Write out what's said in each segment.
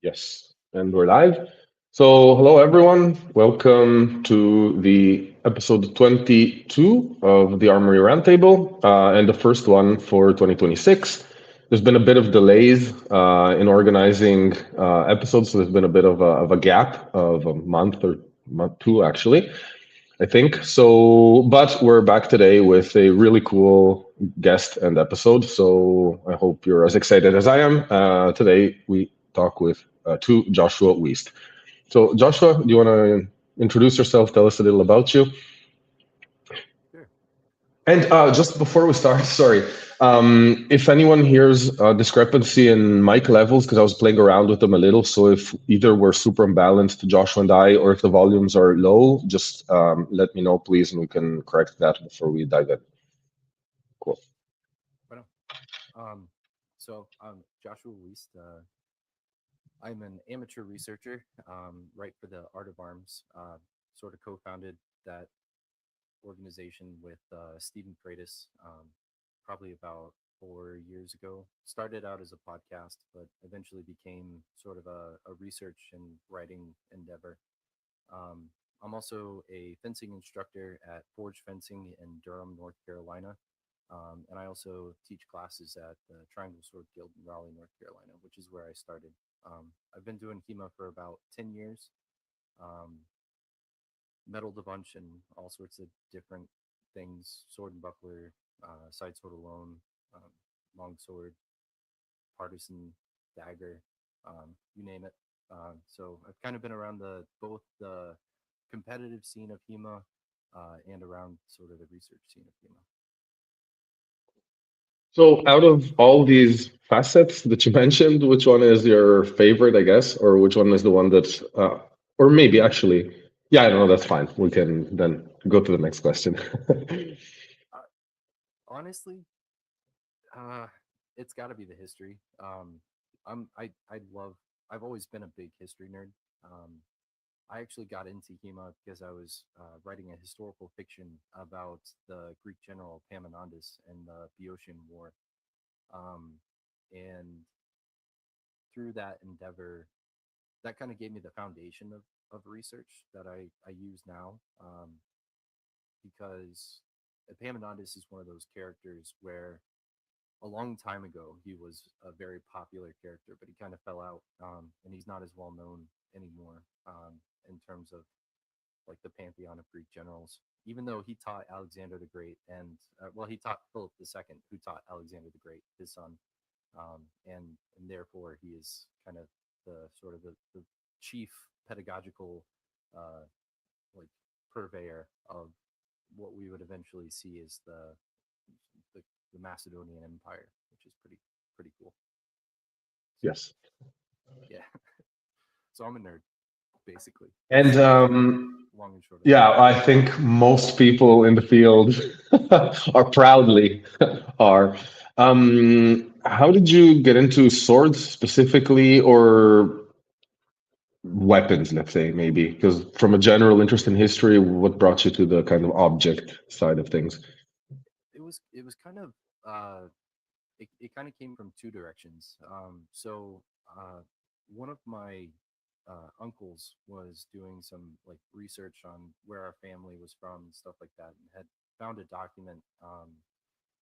Yes, and we're live. So, hello everyone. Welcome to the episode 22 of the Armoury Roundtable, and the first one for 2026. There's been a bit of delays in organizing episodes, so there's been a bit of a gap of a month or month two, actually, I think. So, but we're back today with a really cool guest and episode. So I hope you're as excited as I am. Today we talk with to Joshua Wiest. So, Joshua, do you want to introduce yourself? Tell us a little about you. Sure. And just before we start, sorry, if anyone hears a discrepancy in mic levels, because I was playing around with them a little, so if either we're super imbalanced, Joshua and I, or if the volumes are low, just let me know, please, and we can correct that before we dive in. Cool. Right on. I'm Joshua Wiest. I'm an amateur researcher, right for the Art of Arms. Sort of co-founded that organization with Stephen Freitas, probably about 4 years ago. Started out as a podcast, but eventually became sort of a research and writing endeavor. Um, I'm also a fencing instructor at Forge Fencing in Durham, North Carolina. And I also teach classes at the Triangle Sword Guild in Raleigh, North Carolina, which is where I started. I've been doing HEMA for about 10 years, um, medaled a bunch in all sorts of different things: sword and buckler, side sword alone, um, long sword, partisan, dagger, you name it. So I've kind of been around the both the competitive scene of HEMA and around sort of the research scene of HEMA. So, out of all these facets that you mentioned, which one is your favorite, I guess, or which one is the one that's, or maybe actually, yeah, I don't know, that's fine. We can then go to the next question. Uh, Honestly, uh, it's got to be the history. I love. I've always been a big history nerd. Um, I actually got into HEMA because I was writing a historical fiction about the Greek general Epaminondas and the Boeotian War. Um, and through that endeavor, that kind of gave me the foundation of research that I use now. Because Epaminondas is one of those characters where a long time ago he was a very popular character, but he kind of fell out, and he's not as well known anymore in terms of like the pantheon of Greek generals. Even though he taught Alexander the Great, and well, he taught Philip II, who taught Alexander the Great, his son, and therefore he is kind of the sort of the chief pedagogical uh, like purveyor of what we would eventually see as the, the Macedonian Empire, which is pretty cool. So Yes. yeah, so I'm a nerd basically. And That's the long and short of it. yeah, I think most people in the field are proudly are. How did you get into swords specifically, or weapons, let's say, maybe? Because from a general interest in history, what brought you to the kind of object side of things? It was kind of uh, it kind of came from two directions. One of my uncles was doing some like research on where our family was from and stuff like that, and had found a document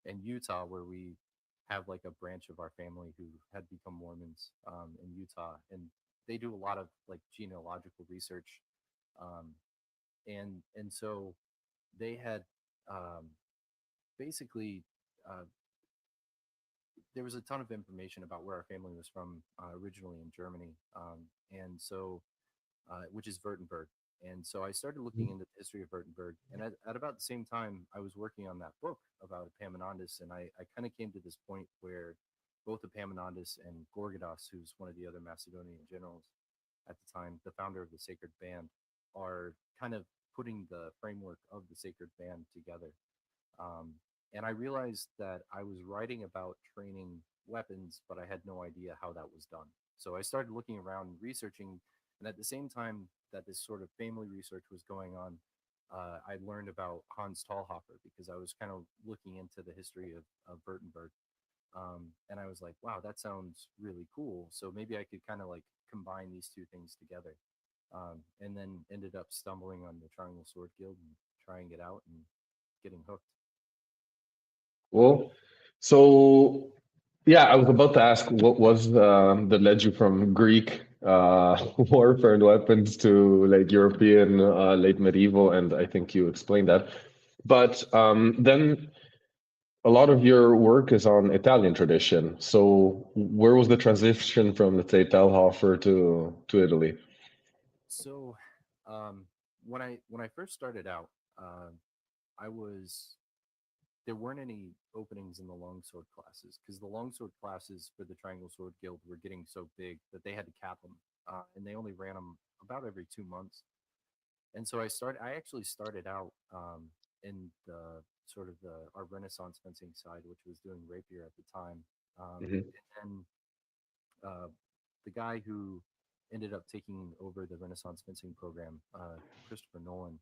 in Utah where we have like a branch of our family who had become Mormons in Utah, and they do a lot of like genealogical research, um, and so they had um, basically uh, there was a ton of information about where our family was from originally in Germany, and so which is Württemberg. And so I started looking into the history of Württemberg, and at about the same time, I was working on that book about Epaminondas, and I kind of came to this point where both Epaminondas and Gorgidas, who's one of the other Macedonian generals at the time, the founder of the Sacred Band, are kind of putting the framework of the Sacred Band together. Um, and I realized that I was writing about training weapons, but I had no idea how that was done. So I started looking around and researching. And at the same time that this sort of family research was going on, I learned about Hans Talhofer because I was kind of looking into the history of Württemberg. And I was like, wow, that sounds really cool. So maybe I could kind of like combine these two things together. And then ended up stumbling on the Triangle Sword Guild and trying it out and getting hooked. Well, so yeah, I was about to ask what was that led you from Greek warfare and weapons to like European late medieval, and I think you explained that. But then a lot of your work is on Italian tradition. So where was the transition from, let's say, Telhofer to Italy? So um, when I first started out, I was there weren't any openings in the longsword classes because the longsword classes for the Triangle Sword Guild were getting so big that they had to cap them, and they only ran them about every 2 months. And so I actually started out in the sort of our Renaissance fencing side, which was doing rapier at the time. Hmm. And uh, the guy who ended up taking over the Renaissance fencing program, Christopher Nolan,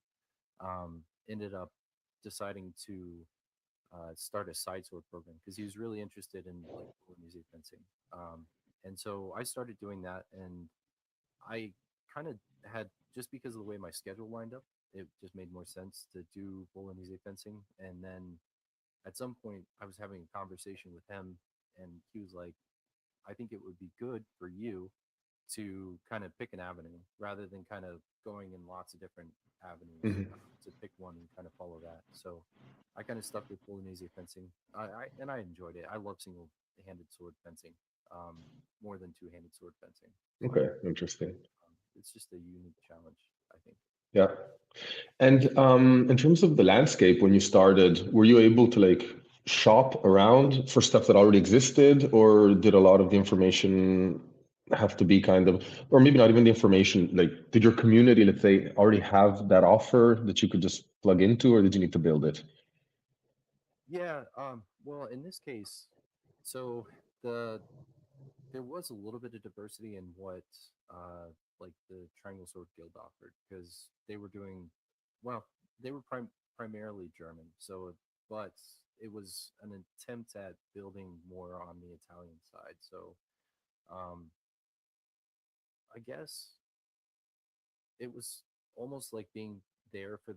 ended up deciding to start a side sword program because he was really interested in like Bolognese fencing. And so I started doing that, and I kind of had, just because of the way my schedule lined up, it just made more sense to do Bolognese fencing. And then at some point, I was having a conversation with him, and he was like, I think it would be good for you to kind of pick an avenue rather than kind of going in lots of different avenues, Hmm. to pick one and kind of follow that. So I kind of stuck with Bolognese fencing. I enjoyed it. I love single-handed sword fencing, um, more than two-handed sword fencing. So Okay, interesting. it's just a unique challenge, I think. Yeah. And in terms of the landscape, when you started, were you able to like shop around for stuff that already existed, or did a lot of the information have to be kind of, or maybe not even the information, like did your community, let's say, already have that offer that you could just plug into, or did you need to build it? Yeah. Well, in this case, so the there was a little bit of diversity in what like the Triangle Sword Guild offered because they were doing well. They were primarily German, so but it was an attempt at building more on the Italian side. So um, I guess it was almost like being there for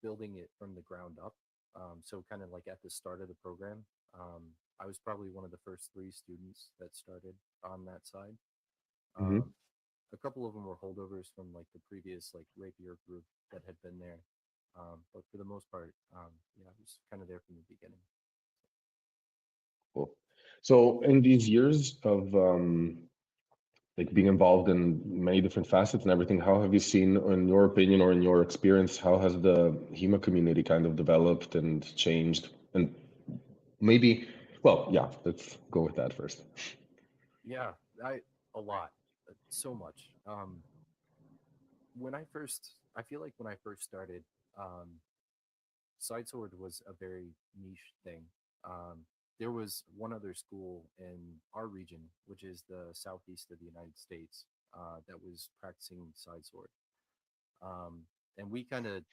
building it from the ground up. So kind of like at the start of the program, I was probably one of the first three students that started on that side. Hmm. Um, a couple of them were holdovers from like the previous like rapier group that had been there, but for the most part, yeah, I was kind of there from the beginning. Cool. So in these years of like being involved in many different facets and everything, how have you seen, in your opinion or in your experience, how has the HEMA community kind of developed and changed? And maybe, well, yeah, let's go with that first. Yeah, I a lot, so much. I feel like when I first started, um, side sword was a very niche thing. Um, there was one other school in our region, which is the southeast of the United States, that was practicing side sword. Um, and we kind of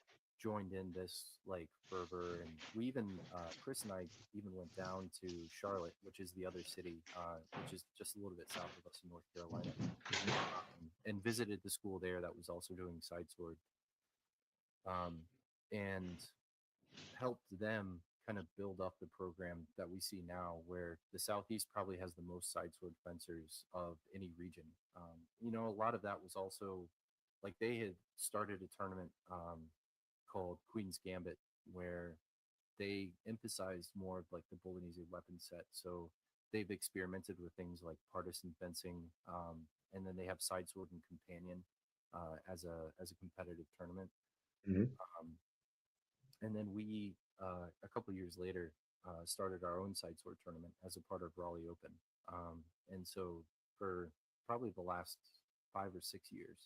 joined in this like fervor, and we even Chris and I even went down to Charlotte, which is the other city, which is just a little bit south of us in North Carolina, and visited the school there that was also doing side sword, um, and helped them kind of build up the program that we see now, where the Southeast probably has the most side sword fencers of any region. A lot of that was also like they had started a tournament called Queen's Gambit, where they emphasized more of like the Bolognese weapon set. So they've experimented with things like partisan fencing, and then they have side sword and companion as a competitive tournament. Hmm. Um, and then we a couple years later started our own side sword tournament as a part of Raleigh Open. And so for probably the last 5 or 6 years,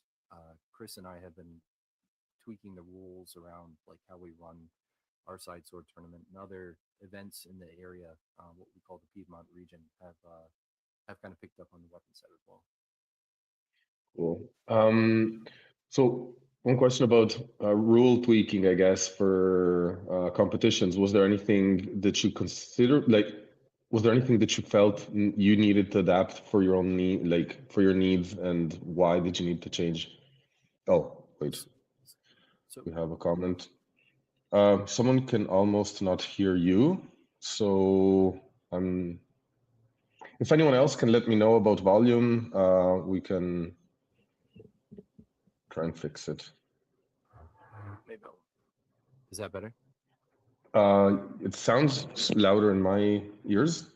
Chris and I have been tweaking the rules around like how we run our side sword tournament, and other events in the area, what we call the Piedmont region, have kind of picked up on the weapon set as well. Cool. So one question about rule tweaking, I guess, for competitions. Was there anything that you considered, like, Was there anything that you felt you needed to adapt for your own need, like for your needs, and why did you need to change? Oh, wait, S- So we have a comment. Someone can almost not hear you, so if anyone else can let me know about volume, we can try and fix it. maybe is that better? It sounds louder in my ears,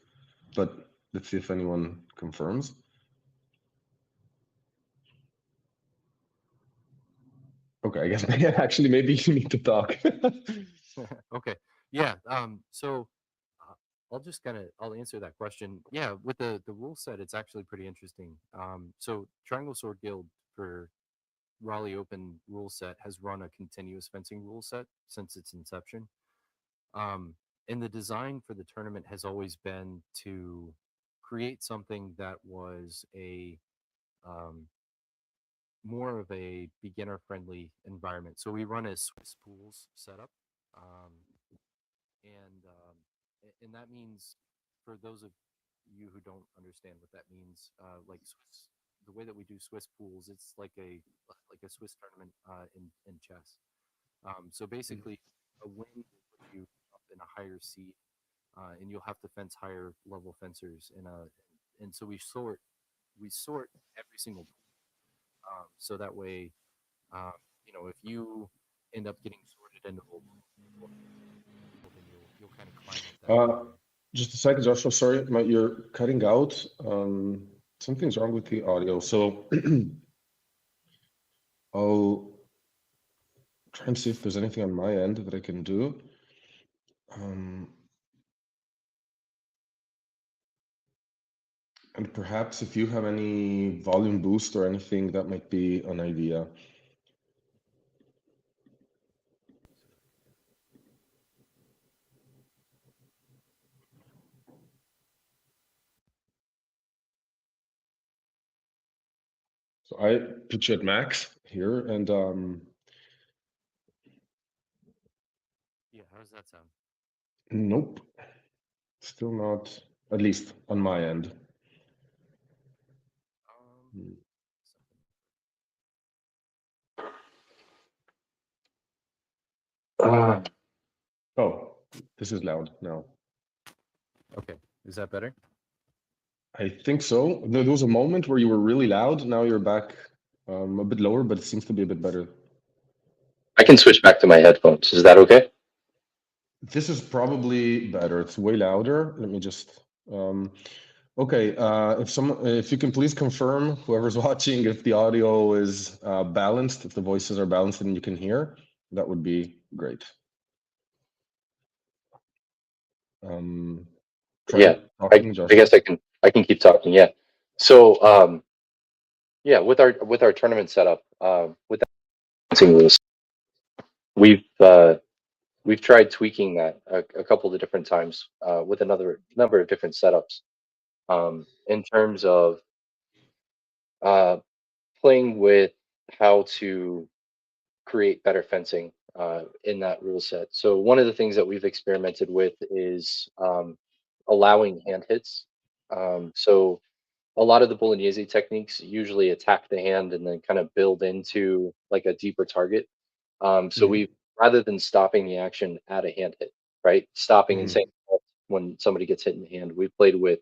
but let's see if anyone confirms. Okay, I guess actually maybe you need to talk. Okay. Yeah. So uh, I'll answer that question. Yeah, with the rule set, it's actually pretty interesting. So Triangle Sword Guild for Raleigh Open rule set has run a continuous fencing rule set since its inception. Um, and the design for the tournament has always been to create something that was a um, more of a beginner friendly environment. So we run a Swiss pools setup. Um, and that means, for those of you who don't understand what that means, like Swiss, the way that we do Swiss pools, it's like a Swiss tournament in chess. So basically, a win will put you up in a higher seed, and you'll have to fence higher level fencers and so we sort every single pool, so that way, um, if you end up getting sorted into the lower pool, then you'll kind of climb up that Uh, ladder. just a second, Joshua. Sorry, you're cutting out. Something's wrong with the audio. So I'll try and see if there's anything on my end that I can do. Um, and perhaps if you have any volume boost or anything, that might be an idea. So I put you at max here, and Yeah, how does that sound? nope, still not, at least on my end. Um, Hmm. something. Oh, this is loud now. Okay, is that better? I think so. There was a moment where you were really loud. Now you're back a bit lower, but it seems to be a bit better. I can switch back to my headphones. Is that okay? This is probably better. It's way louder. Let me just. Okay, if you can please confirm, whoever's watching, if the audio is balanced, if the voices are balanced and you can hear, that would be great. Um, Yeah, try talking, I Joshua. guess I can keep talking. Yeah. So yeah, with our tournament setup, with the balancing rules, we've uh, we've tried tweaking that a couple of different times with another number of different setups in terms of uh, playing with how to create better fencing in that rule set. So one of the things that we've experimented with is allowing hand hits. So a lot of the Bolognese techniques usually attack the hand and then kind of build into like a deeper target. So Hmm. we, rather than stopping the action at a hand hit, right? Stopping and saying Hmm. halt when somebody gets hit in the hand, we played with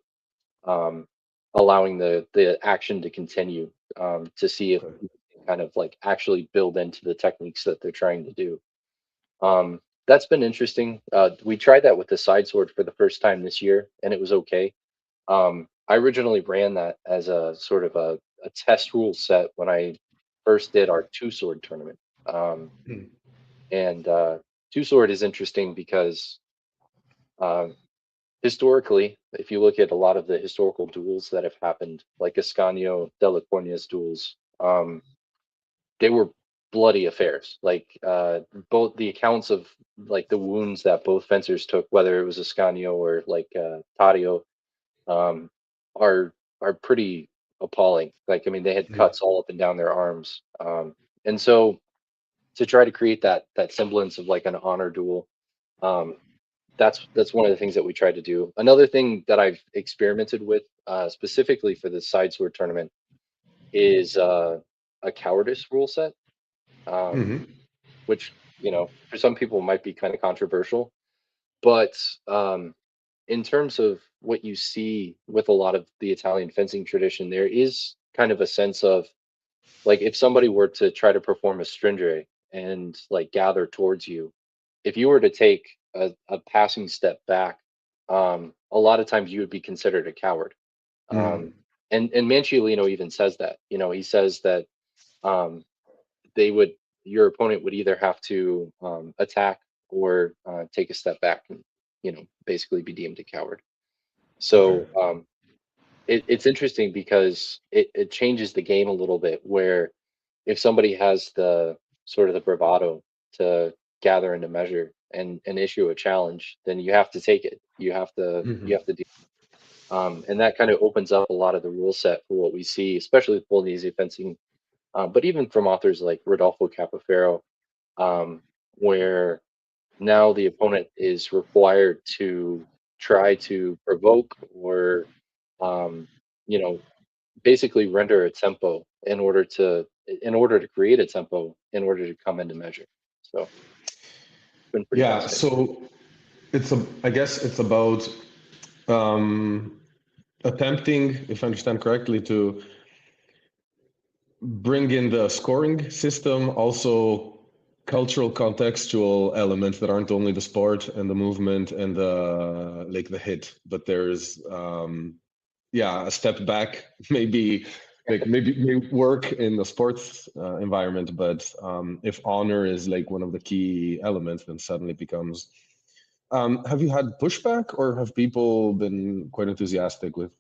um, allowing the action to continue to see if Okay. we can kind of like actually build into the techniques that they're trying to do. That's been interesting. We tried that with the side sword for the first time this year, and it was okay. I originally ran that as a sort of a test rule set when I first did our two sword tournament. Um, Hmm. and two sword is interesting because um, historically, if you look at a lot of the historical duels that have happened, like Ascanio Della Cornea's duels, they were bloody affairs. Like both the accounts of like the wounds that both fencers took, whether it was Ascanio or like Taddeo, um, are pretty appalling. Like I mean, they had Hmm. cuts all up and down their arms, and so to try to create that semblance of like an honor duel, um, that's one of the things that we tried to do. Another thing that I've experimented with, specifically for the side sword tournament, is a cowardice rule set, um, Hmm. which for some people might be kind of controversial. But in terms of what you see with a lot of the Italian fencing tradition, there is kind of a sense of, like, if somebody were to try to perform a stringere and like gather towards you, if you were to take a passing step back, a lot of times you would be considered a coward. Um, Hmm. and Manciolino even says that. He says that um, they would your opponent would either have to attack or take a step back and basically be deemed a coward. Okay. So it's interesting because it changes the game a little bit, where if somebody has the sort of the bravado to gather into measure and issue a challenge, then you have to take it. You Hmm. have to do, and that kind of opens up a lot of the rule set for what we see, especially with Bolognese fencing, but even from authors like Rodolfo Capofero, um, where now the opponent is required to try to provoke or um, you know basically render a tempo in order to create a tempo in order to come into measure. So it's been pretty Yeah. fascinating. So I guess it's about um, attempting, if I understand correctly, to bring in the scoring system, also cultural contextual elements that aren't only the sport and the movement and the like the hit, but there's yeah, a step back, maybe like maybe may work in the sports environment, but if honor is like one of the key elements, then suddenly becomes. Have you had pushback, or have people been quite enthusiastic with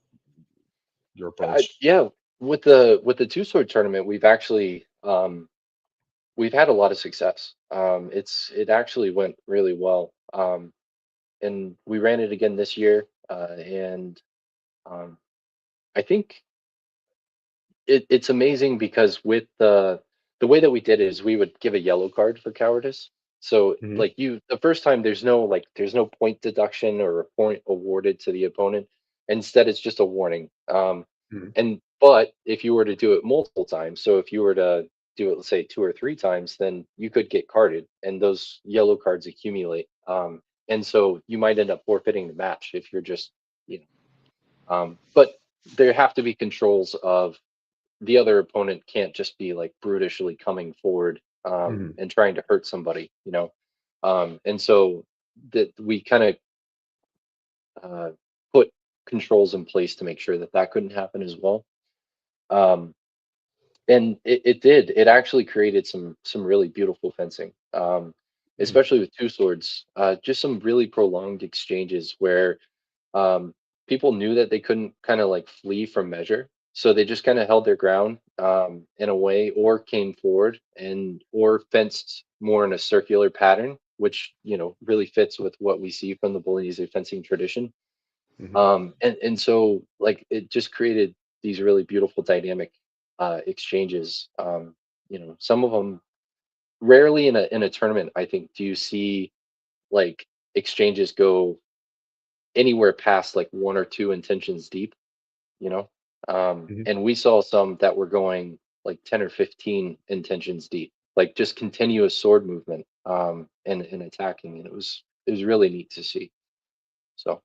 your approach? Yeah, with the two sword tournament, we've had a lot of success. It actually went really well, and we ran it again this year, and um, I think it's amazing because with the way that we did it is we would give a yellow card for cowardice. So Hmm. like the first time there's no point deduction or a point awarded to the opponent. Instead, it's just a warning. But if you were to do it multiple times, so if you were to do it, let's say 2 or 3 times, then you could get carded, and those yellow cards accumulate. And so you might end up forfeiting the match if you're just, you but there have to be controls of the other opponent can't just be like brutishly coming forward Hmm. and trying to hurt somebody. And so that we kind of uh, put controls in place to make sure that that couldn't happen as well. Um, and it did. It actually created some really beautiful fencing, especially with two swords. Just some really prolonged exchanges where um, people knew that they couldn't kind of like flee from measure, so they just kind of held their ground in a way, or came forward and or fenced more in a circular pattern, which really fits with what we see from the Bolognese fencing tradition. Hmm. And so like it just created these really beautiful dynamic exchanges. Some of them rarely in a tournament, I think, do you see like exchanges go anywhere past like one or two intentions deep, you know? Hmm. And we saw some that were going like 10 or 15 intentions deep, like just continuous sword movement and attacking. And it was really neat to see. So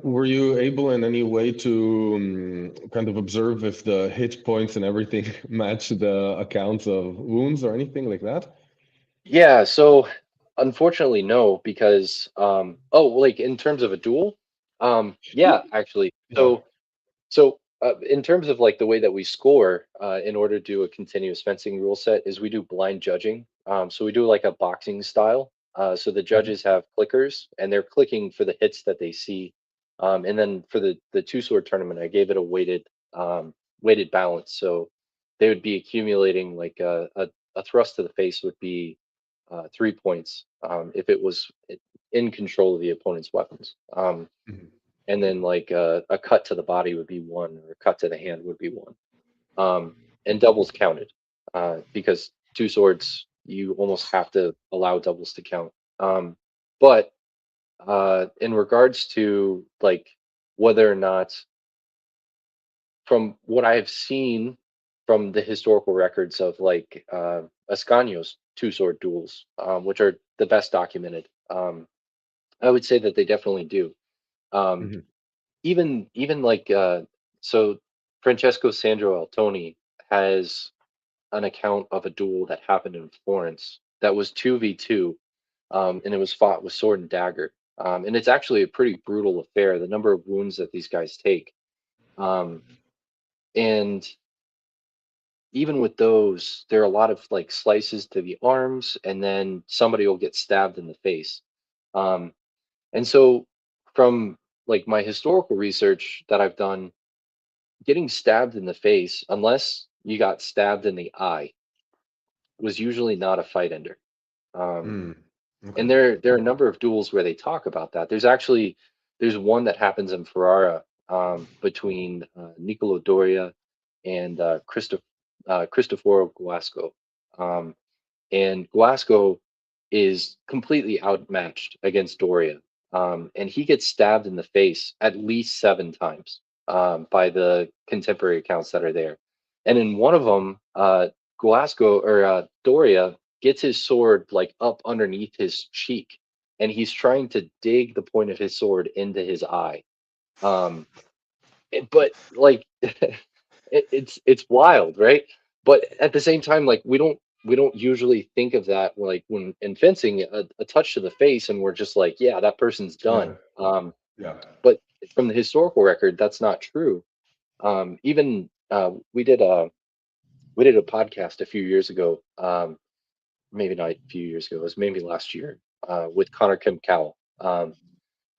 Were you able in any way to kind of observe if the hit points and everything match the accounts of wounds or anything like that? yeah, so unfortunately no, because like in terms of a duel, yeah, actually. Yeah. So in terms of like the way that we score, in order to do a continuous fencing rule set, is we do blind judging. So we do like a boxing style. So the Mhm. judges have clickers, and they're clicking for the hits that they see. And then for the two sword tournament, I gave it a weighted balance. So they would be accumulating like a thrust to the face would be 3 points if it was in control of the opponent's weapons. Mhm. And then like a cut to the body would be one, or a cut to the hand would be one. And doubles counted, because two swords you almost have to allow doubles to count. Um, But in regards to like whether or not, from what I have seen from the historical records of like Ascanio's two-sword duels, which are the best documented, I would say that they definitely do. Um, Mhm. even like so, Francesco Sandro Altoni has an account of a duel that happened in Florence that was 2v2, and it was fought with sword and dagger. And it's actually a pretty brutal affair. The number of wounds that these guys take, um, and even with those, there are a lot of like slices to the arms, and then somebody will get stabbed in the face. Um, and so, from like my historical research that I've done, getting stabbed in the face, unless you got stabbed in the eye, was usually not a fight ender. Um, Mm. Okay. and there are a number of duels where they talk about that. There's one that happens in Ferrara, between Niccolo Doria and Cristoforo Guasco. Um, and Guasco is completely outmatched against Doria, and he gets stabbed in the face at least 7 times, by the contemporary accounts that are there. And in one of them, Guasco or Doria gets his sword like up underneath his cheek, and he's trying to dig the point of his sword into his eye. Um, but like it's wild, right? But at the same time, like we don't usually think of that like when in fencing, a touch to the face and we're just like, yeah, that person's Yeah. done. Yeah. But from the historical record, that's not true. Even we did a podcast a few years ago, maybe not a few years ago, it was maybe last year, with Connor Kim Cowell.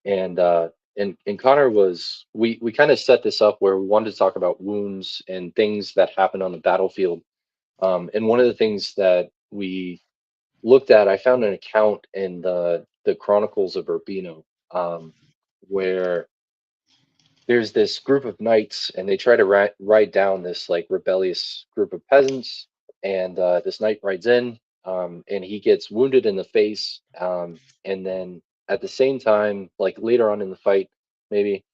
And Connor was, we kind of set this up where we wanted to talk about wounds and things that happen on the battlefield. And one of the things that we looked at, I found an account in the Chronicles of Urbino, where there's this group of knights and they try to ride down this like rebellious group of peasants, and this knight rides in, and he gets wounded in the face, and then at the same time, like later on in the fight, maybe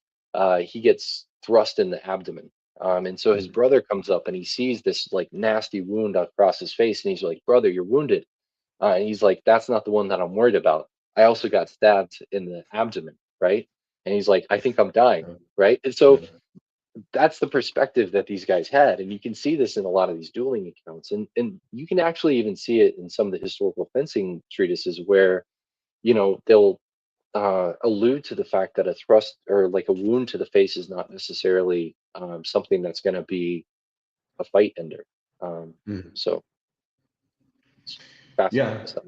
he gets thrust in the abdomen, and so his Mm. brother comes up and he sees this like nasty wound across his face, and he's like, brother, you're wounded. And he's like, that's not the one that I'm worried about. I also got stabbed in the abdomen, right? And he's like, I think I'm dying, Yeah. right? And so Yeah. that's the perspective that these guys had, and you can see this in a lot of these dueling accounts, and you can actually even see it in some of the historical fencing treatises where they'll allude to the fact that a thrust or like a wound to the face is not necessarily something that's going to be a fight ender. Mm. So it's fascinating Yeah. stuff.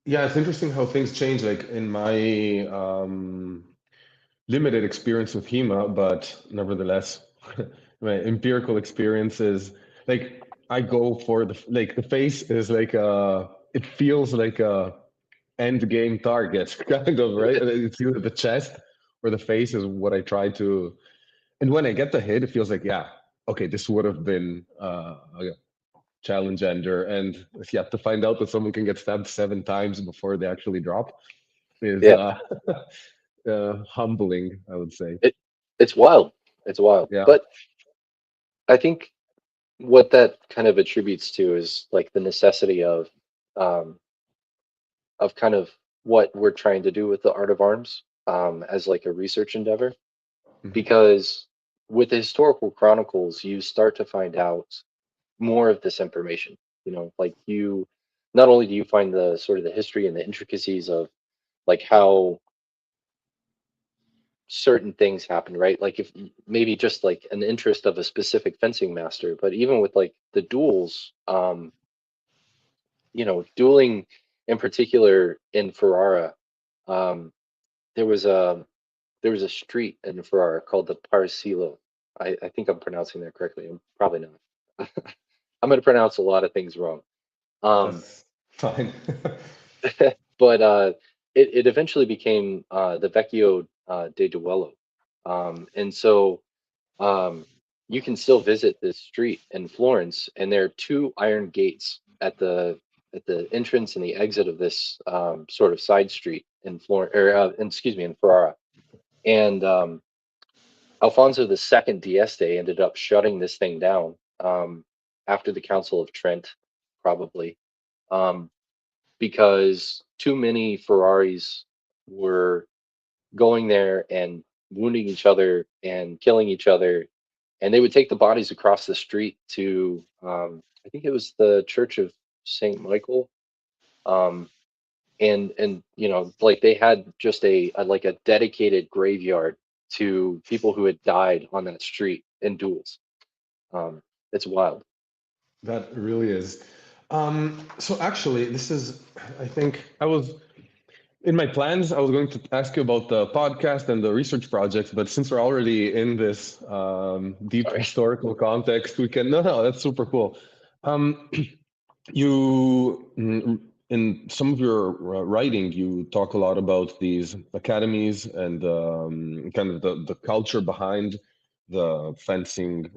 Yeah, it's interesting how things change. Like in my limited experience with HEMA, but nevertheless, my empirical experiences, like I go for the face is like it feels like a end game target, kind of, right? And it's either the chest or the face is what I try to. And when I get the hit, it feels like, yeah, okay, this would have been a challenge ender. And yeah, to find out that someone can get stabbed 7 times before they actually drop is Yeah, humbling, I would say. it it's wild. It's wild. Yeah. But I think what that kind of attributes to is like the necessity um, of kind of what we're trying to do with the art of arms, as like a research endeavor. Mhm. Because with the historical chronicles, you start to find out more of this information. Like you, not only do you find the sort of the history and the intricacies of like how certain things happen, right? Like if maybe just like an interest of a specific fencing master, but even with like the duels, dueling in particular in Ferrara, um, there was a there was a street in Ferrara called the Parsilo. I think I'm pronouncing that correctly. I'm probably not. I'm going to pronounce a lot of things wrong. Um, That's fine. but it eventually became the Vecchio de Duello. And so um, you can still visit this street in Florence, and there are two iron gates at the entrance and the exit of this sort of side street. in Florence, or excuse me, in Ferrara. And Alfonso II d'Este ended up shutting this thing down after the Council of Trent, probably, um, because too many Ferraris were going there and wounding each other and killing each other. And they would take the bodies across the street to, I think it was the Church of Saint Michael. Um, and like they had just a like a dedicated graveyard to people who had died on that street in duels. It's wild. That really is. So actually, this is, I think I was in my plans, I was going to ask you about the podcast and the research projects, but since we're already in this deep Sorry. historical context, we can, no, that's super cool. Um, in some of your writing, you talk a lot about these academies and kind of the culture behind the fencing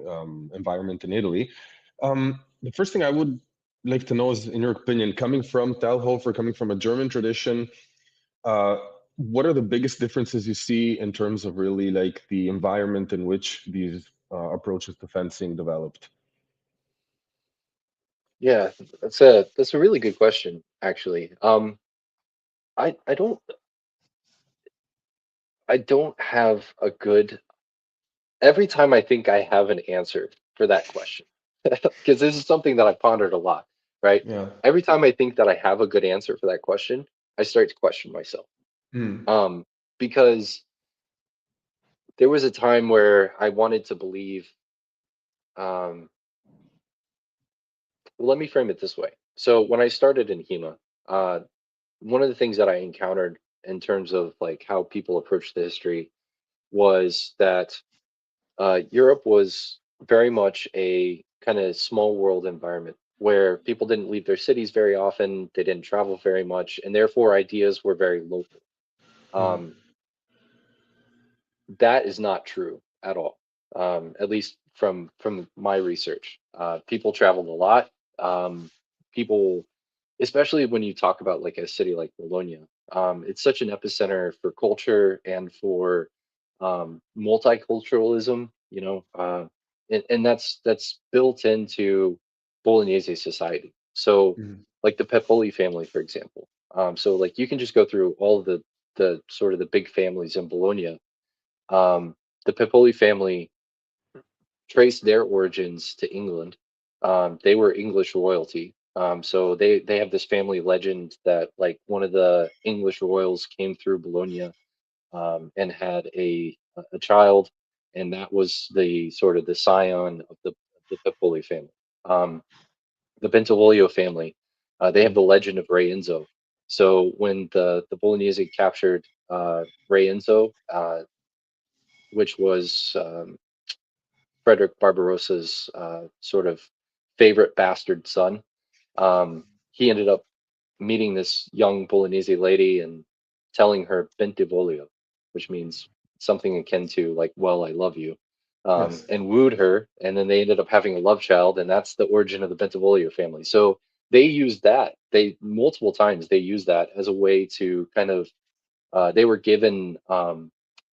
environment in Italy. The first thing I would like to know is, in your opinion, coming from Talhofer, coming from a German tradition, uh, what are the biggest differences you see in terms of really like the environment in which these approaches to fencing developed? Yeah, that's a really good question, actually. I don't have a good. Every time I think I have an answer for that question, because this is something that I pondered a lot, right? Yeah. Every time I think that I have a good answer for that question, I start to question myself. Mm. Um, because there was a time where I wanted to believe. Um, well, let me frame it this way. So when I started in HEMA, one of the things that I encountered in terms of like how people approach the history was that Europe was very much a kind of small world environment where people didn't leave their cities very often, they didn't travel very much, and therefore ideas were very local. Mm. Um, that is not true at all, at least from my research. People traveled a lot. People, especially when you talk about like a city like Bologna, it's such an epicenter for culture and for multiculturalism. And that's built into Bolognese society. So, Mm. like the Pepoli family, for example. So, like you can just go through all of the sort of the big families in Bologna. The Pepoli family traced their origins to England. They were English royalty. So they have this family legend that like one of the English royals came through Bologna and had a child, and that was the sort of the scion of the Pepoli family. The Bentivoglio family, they have Mm. the legend of Re Enzo. So when the Bolognese captured Re Enzo, which was Frederick Barbarossa's sort of favorite bastard son. He ended up meeting this young Bolognese lady and telling her Bentivoglio, which means something akin to like, well, I love you, Yes. and wooed her. And then they ended up having a love child, and that's the origin of the Bentivoglio family. So they used that. They multiple times they used that as a way to kind of they were given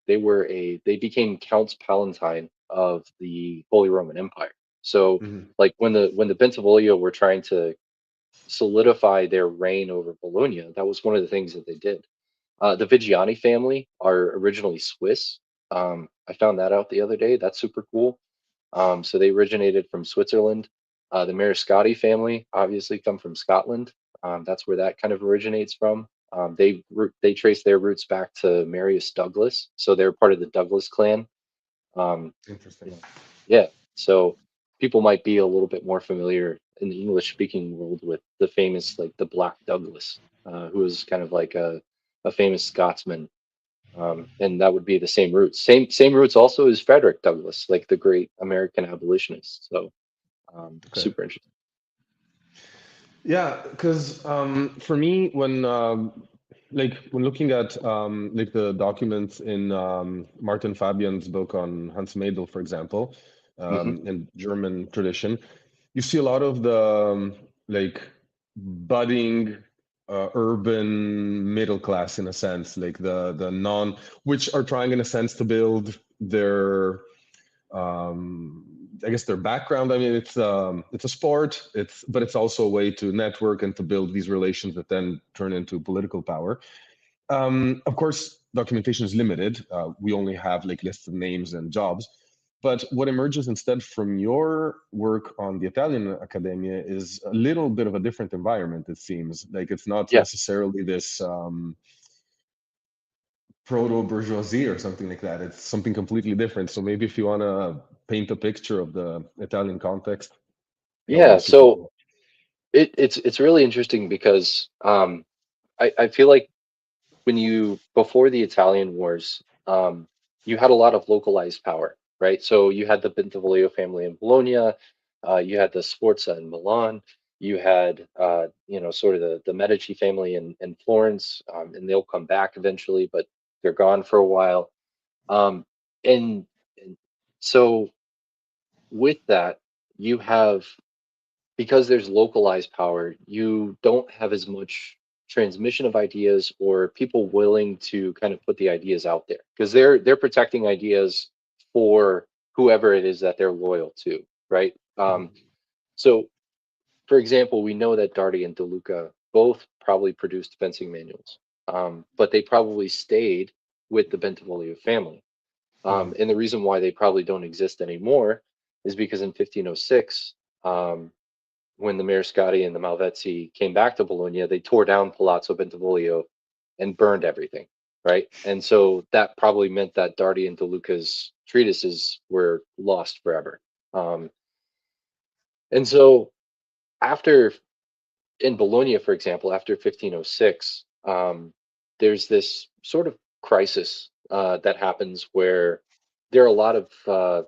they became Counts Palatine of the Holy Roman Empire. So Mm. like when the Bentivoglio were trying to solidify their reign over Bologna, that was one of the things that they did. The Vigiani family are originally Swiss. I found that out the other day. That's super cool. So they originated from Switzerland. The Mariscotti family obviously come from Scotland. That's where that kind of originates from. They trace their roots back to Marius Douglas, so they're part of the Douglas clan. Um, Interesting. you know, yeah. So people might be a little bit more familiar in the English speaking world with the famous like the Black Douglas, who was kind of like a famous Scotsman, and that would be the same roots. Same roots also as Frederick Douglass, like the great American abolitionist. So Okay. super interesting. Yeah, because for me, when looking at like the documents in Martin Fabian's book on Hans Madel, for example, Hmm. in German tradition, you see a lot of the like budding urban middle class in a sense, like the non, which are trying in a sense to build their I guess their background. I mean, it's a sport. But it's also a way to network and to build these relations that then turn into political power. Of course, documentation is limited. We only have like lists of names and jobs. But what emerges instead from your work on the Italian Accademia is a little bit of a different environment, it seems. Like it's not Yeah, necessarily this proto-bourgeoisie or something like that. It's something completely different. So maybe if you want to paint a picture of the Italian context, that would be yeah. super So cool. it's really interesting because I feel like when you before the Italian wars, you had a lot of localized power, right? So you had the Bentivoglio family in Bologna, you had the Sforza in Milan, you had sort of the Medici family in Florence, and they'll come back eventually, but they're gone for a while. Um, and so with that, you have because there's localized power, you don't have as much transmission of ideas or people willing to kind of put the ideas out there because they're protecting ideas for whoever it is that they're loyal to, right? So, for example, we know that Darty and DeLuca both probably produced fencing manuals, but they probably stayed with the Bentivoglio family. Mhm. And the reason why they probably don't exist anymore is because in 1506, when the Mariscati and the Malvezzi came back to Bologna, they tore down Palazzo Bentivoglio and burned everything, right? And so that probably meant that Darty and De Luca's treatises were lost forever. Um, and so after in Bologna, for example, after 1506, there's this sort of crisis that happens where there are a lot of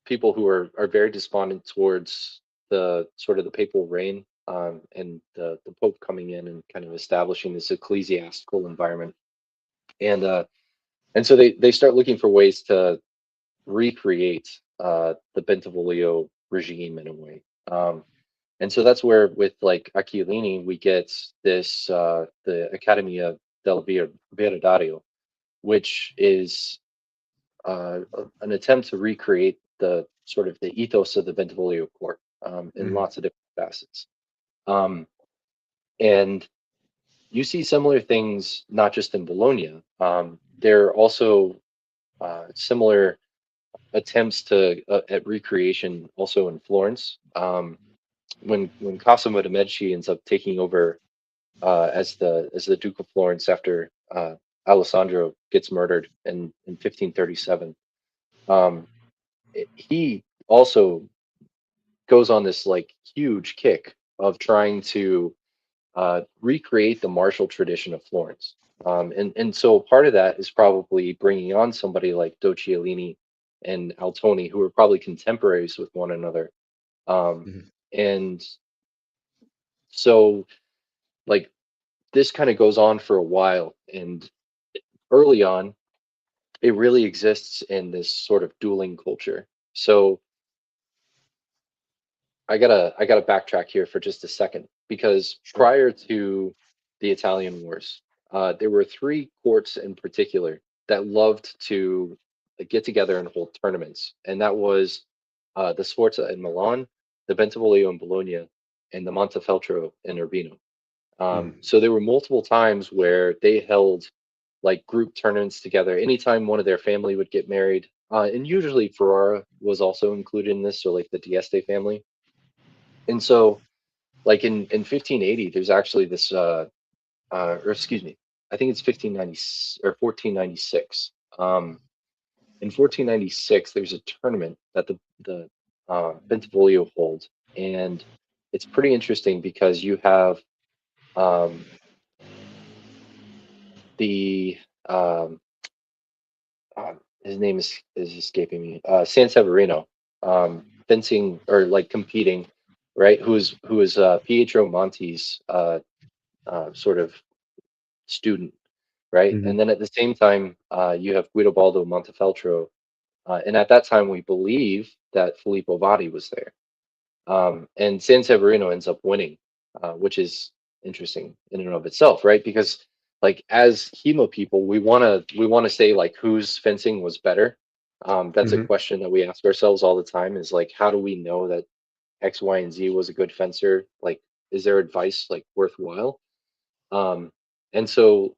people who are very despondent towards the sort of the papal reign, and the Pope coming in and kind of establishing this ecclesiastical environment, and so they start looking for ways to recreate the Bentivoglio regime in a way. And so that's where with like Aquilini we get this the Accademia del Viridario, which is an attempt to recreate the sort of the ethos of the Bentivoglio court, in Mhm. lots of different facets. Um, and you see similar things not just in Bologna. There are also similar attempts to at recreation also in Florence. When Cosimo de' Medici ends up taking over as the Duke of Florence after Alessandro gets murdered in 1537. Um, he also goes on this like huge kick of trying to recreate the martial tradition of Florence. And so part of that is probably bringing on somebody like Docchiellini and Altoni, who are probably contemporaries with one another. Um, Mhm. and so, like, this kind of goes on for a while. And early on, it really exists in this sort of dueling culture. So, I gotta backtrack here for just a second because Sure. prior to the Italian Wars, there were three courts in particular that loved to get together and hold tournaments, and that was the Sforza in Milan, the Bentivoglio in Bologna, and the Montefeltro in Urbino. Mhm. So there were multiple times where they held like group tournaments together. Anytime one of their family would get married, and usually Ferrara was also included in this, so like the Dieste family. And so like in 1580 there's actually this or excuse me, I think it's 1590 or 1496. In 1496 there's a tournament that the Bentivoglio hold, and it's pretty interesting because you have um, the um, his name is escaping me, San Severino, fencing or like competing, right, who is Pietro Monti's sort of student, right? Mhm. And then at the same time, you have Guidobaldo Montefeltro, and at that time, we believe that Filippo Vadi was there, and San Severino ends up winning, which is interesting in and of itself, right? Because like as Hemo people, we wanna say like whose fencing was better. That's a Hmm. question that we ask ourselves all the time. Is like, how do we know that X, Y, and Z was a good fencer? Like, is their advice like worthwhile? Um, and so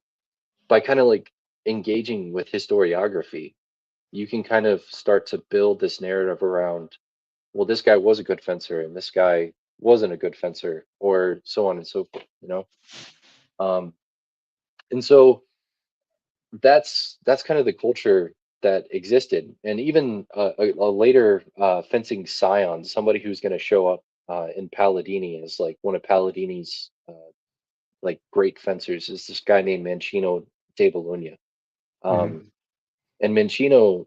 by kind of like engaging with historiography, you can kind of start to build this narrative around, well, this guy was a good fencer and this guy wasn't a good fencer, or so on and so forth, you know? Um, and so that's kind of the culture that existed. And even a later fencing scion, somebody who's going to show up in Palladini as like one of Palladini's like great fencers, is this guy named Mancino de Bologna. Um, Hmm. and Mancino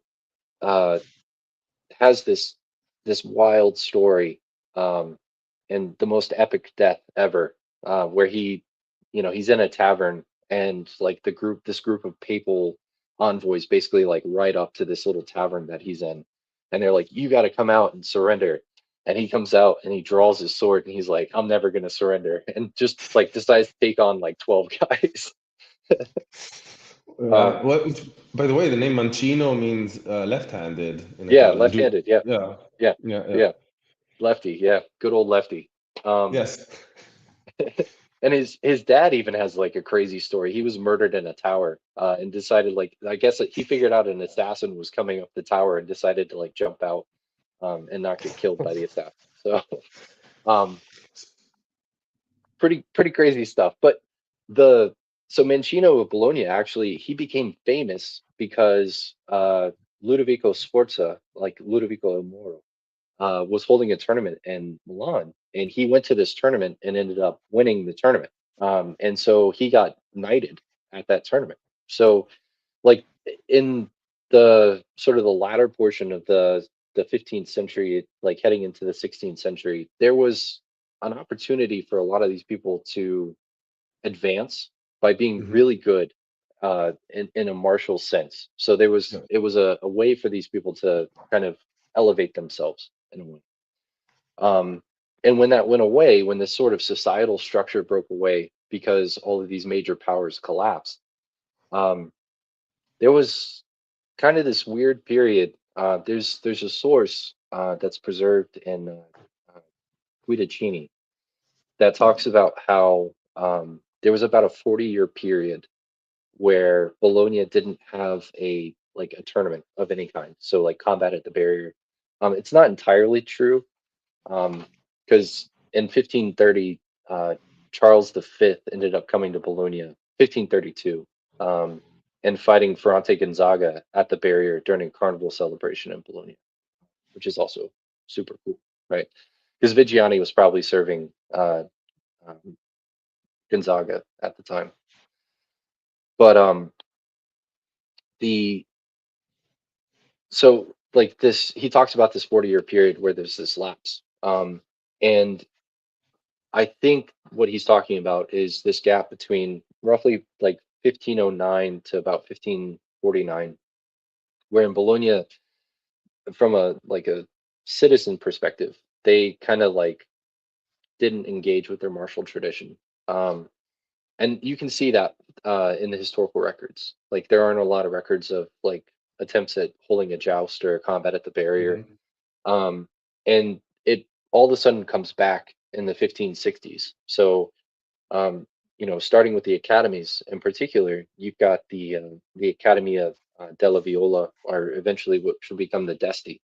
uh, has this wild story, um, and the most epic death ever, where he's in a tavern, and like this group of papal envoys basically like ride up to this little tavern that he's in, and they're like, "You got to come out and surrender." And he comes out and he draws his sword and he's like, "I'm never gonna surrender," and just like decides to take on like 12 guys. um, What, by the way, the name Mancino means left-handed in yeah, Italian. Do left-handed. Yeah, yeah, yeah, yeah, yeah. yeah, lefty. Yeah, good old lefty. Um, Yes. And his dad even has like a crazy story. He was murdered in a tower, and decided like, I guess that he figured out an assassin was coming up the tower and decided to like jump out, and not get killed by the assassin. So um, pretty crazy stuff. But the so Mancino of Bologna, actually he became famous because Ludovico Sforza, like Ludovico Il Moro, was holding a tournament in Milan, and he went to this tournament and ended up winning the tournament. And so he got knighted at that tournament. So, like in the sort of the latter portion of the 15th century, like heading into the 16th century, there was an opportunity for a lot of these people to advance by being Hmm. really good in a martial sense. So Yeah. it was a way for these people to kind of elevate themselves in a way. Um, and when that went away, when this sort of societal structure broke away because all of these major powers collapsed, um, there was kind of this weird period. There's a source that's preserved in Guidacini that talks about how there was about a 40-year period where Bologna didn't have a tournament of any kind. So like combat at the barrier. It's not entirely true, because in 1530, Charles V ended up coming to Bologna, 1532, and fighting Ferrante Gonzaga at the barrier during a carnival celebration in Bologna, which is also super cool, right? Because Vigiani was probably serving um, Gonzaga at the time. But the so like this, he talks about this 40-year period where there's this lapse, and I think what he's talking about is this gap between roughly like 1509 to about 1549, where in Bologna, from a citizen perspective, they kind of like didn't engage with their martial tradition. Um, and you can see that in the historical records. Like there aren't a lot of records of like attempts at holding a joust or combat at the barrier. Hmm. Um, and it all of a sudden comes back in the 1560s. So um, starting with the academies in particular, you've got the Academy of Della Viola, or eventually what should become the Desti,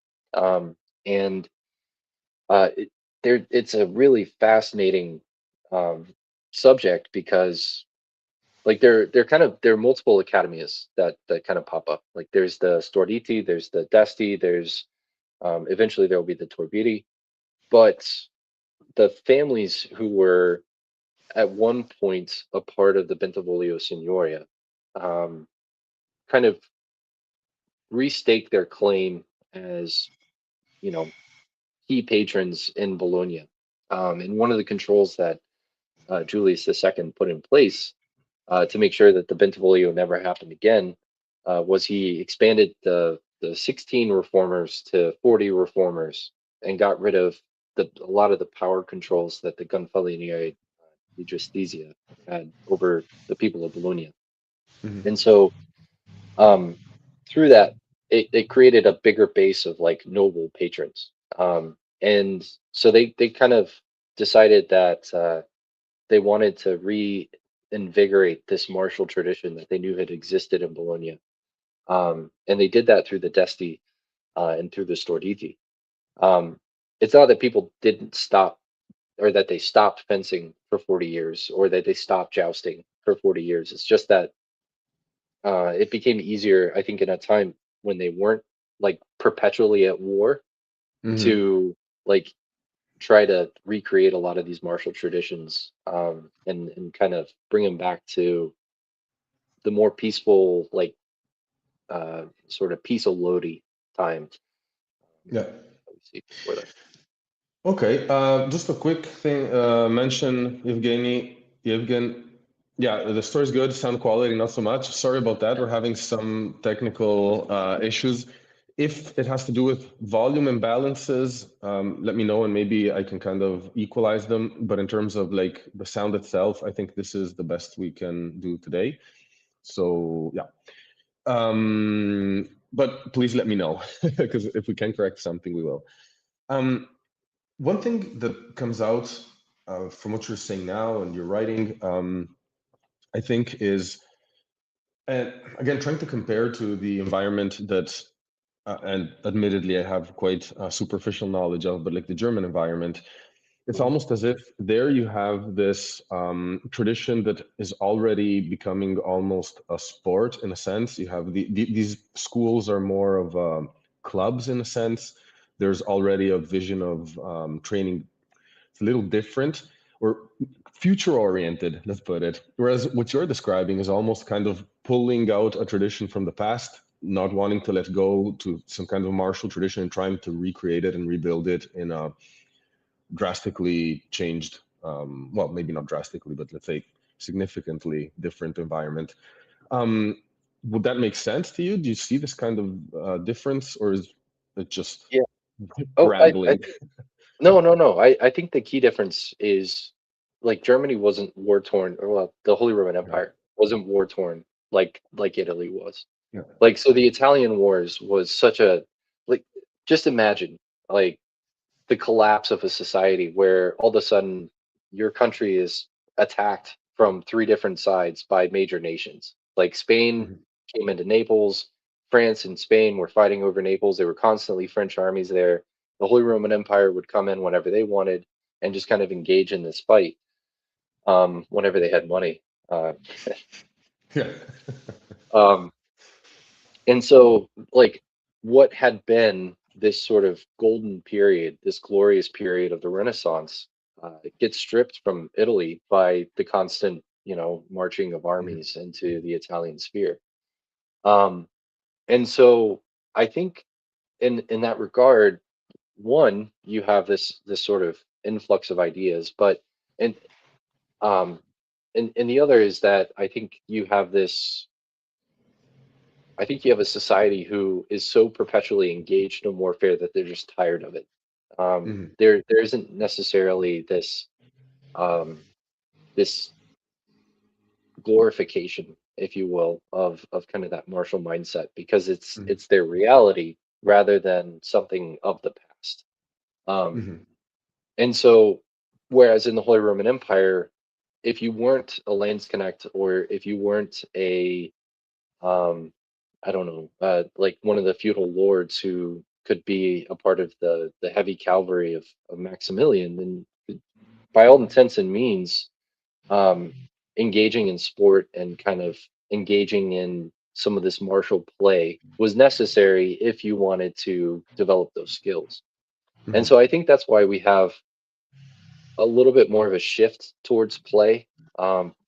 and uh, it, it's a really fascinating um, subject because like there are multiple academies that kind of pop up. Like there's the Storditi, there's the Desti, there's eventually there will be the Torbidi, but the families who were at one point a part of the Bentivoglio Signoria, um, kind of restake their claim as, you know, key patrons in Bologna. And one of the controls that Julius II put in place to make sure that the Bentivoglio never happened again was he expanded the 16 reformers to 40 reformers and got rid of a lot of the power controls that the Gonfalonieri Justitia had over the people of Bologna. Mhm. And so through that, it created a bigger base of like noble patrons. And so they kind of decided that they wanted to reinvigorate this martial tradition that they knew had existed in Bologna. And they did that through the Desti and through the Storditi. Um, it's not that people didn't stop or that they stopped fencing for 40 years or that they stopped jousting for 40 years. It's just that it became easier, I think, in a time when they weren't like perpetually at war Mhm. to like try to recreate a lot of these martial traditions and kind of bring them back to the more peaceful, like sort of peace Lodi time Yeah. that we see before that. Okay. Just a quick thing. Mention Yevgen. Yeah, the story's good. Sound quality, not so much. Sorry about that. We're having some technical issues. If it has to do with volume imbalances, let me know and maybe I can kind of equalize them. But in terms of like the sound itself, I think this is the best we can do today. So yeah. But please let me know because if we can correct something, we will. Um, One thing that comes out from what you're saying now and your writing, I think, is, and again, trying to compare to the environment that, and admittedly, I have quite superficial knowledge of, but like the German environment, it's Mhm. almost as if there you have this tradition that is already becoming almost a sport in a sense. You have these schools are more of clubs in a sense. There's already a vision of training. It's a little different or future oriented, let's put it. Whereas what you're describing is almost kind of pulling out a tradition from the past, not wanting to let go to some kind of martial tradition and trying to recreate it and rebuild it in a drastically changed, well, maybe not drastically, but let's say significantly different environment. Um, would that make sense to you? Do you see this kind of difference, or is it just Yeah. Oh, I rambling? think no, no, no. I think the key difference is like Germany wasn't war torn, or well, the Holy Roman Yeah, Empire wasn't war torn like Italy was. yeah. Like so, the Italian wars was such a like. Just imagine like the collapse of a society where all of a sudden your country is attacked from three different sides by major nations. Like Spain Mhm. came into Naples, France and Spain were fighting over Naples. There were constantly French armies there. The Holy Roman Empire would come in whenever they wanted and just kind of engage in this fight whenever they had money. Uh, Yeah. um, and so, like, what had been this sort of golden period, this glorious period of the Renaissance, gets stripped from Italy by the constant, marching of Mhm. armies into the Italian sphere. Um, and so, I think in that regard, one, you have this sort of influx of ideas, but and um, and the other is that I think you have a society who is so perpetually engaged in warfare that they're just tired of it. Mhm. There isn't necessarily um, this glorification, if you will, of kind of that martial mindset because Mhm. it's their reality rather than something of the past. Um, Mhm. and so, whereas in the Holy Roman Empire, if you weren't a Landsknecht or if you weren't a um, I don't know, like one of the feudal lords who could be a part of the heavy cavalry of Maximilian, then by all intents and means, um, engaging in sport and kind of engaging in some of this martial play was necessary if you wanted to develop those skills. And Mhm. so I think that's why we have a little bit more of a shift towards play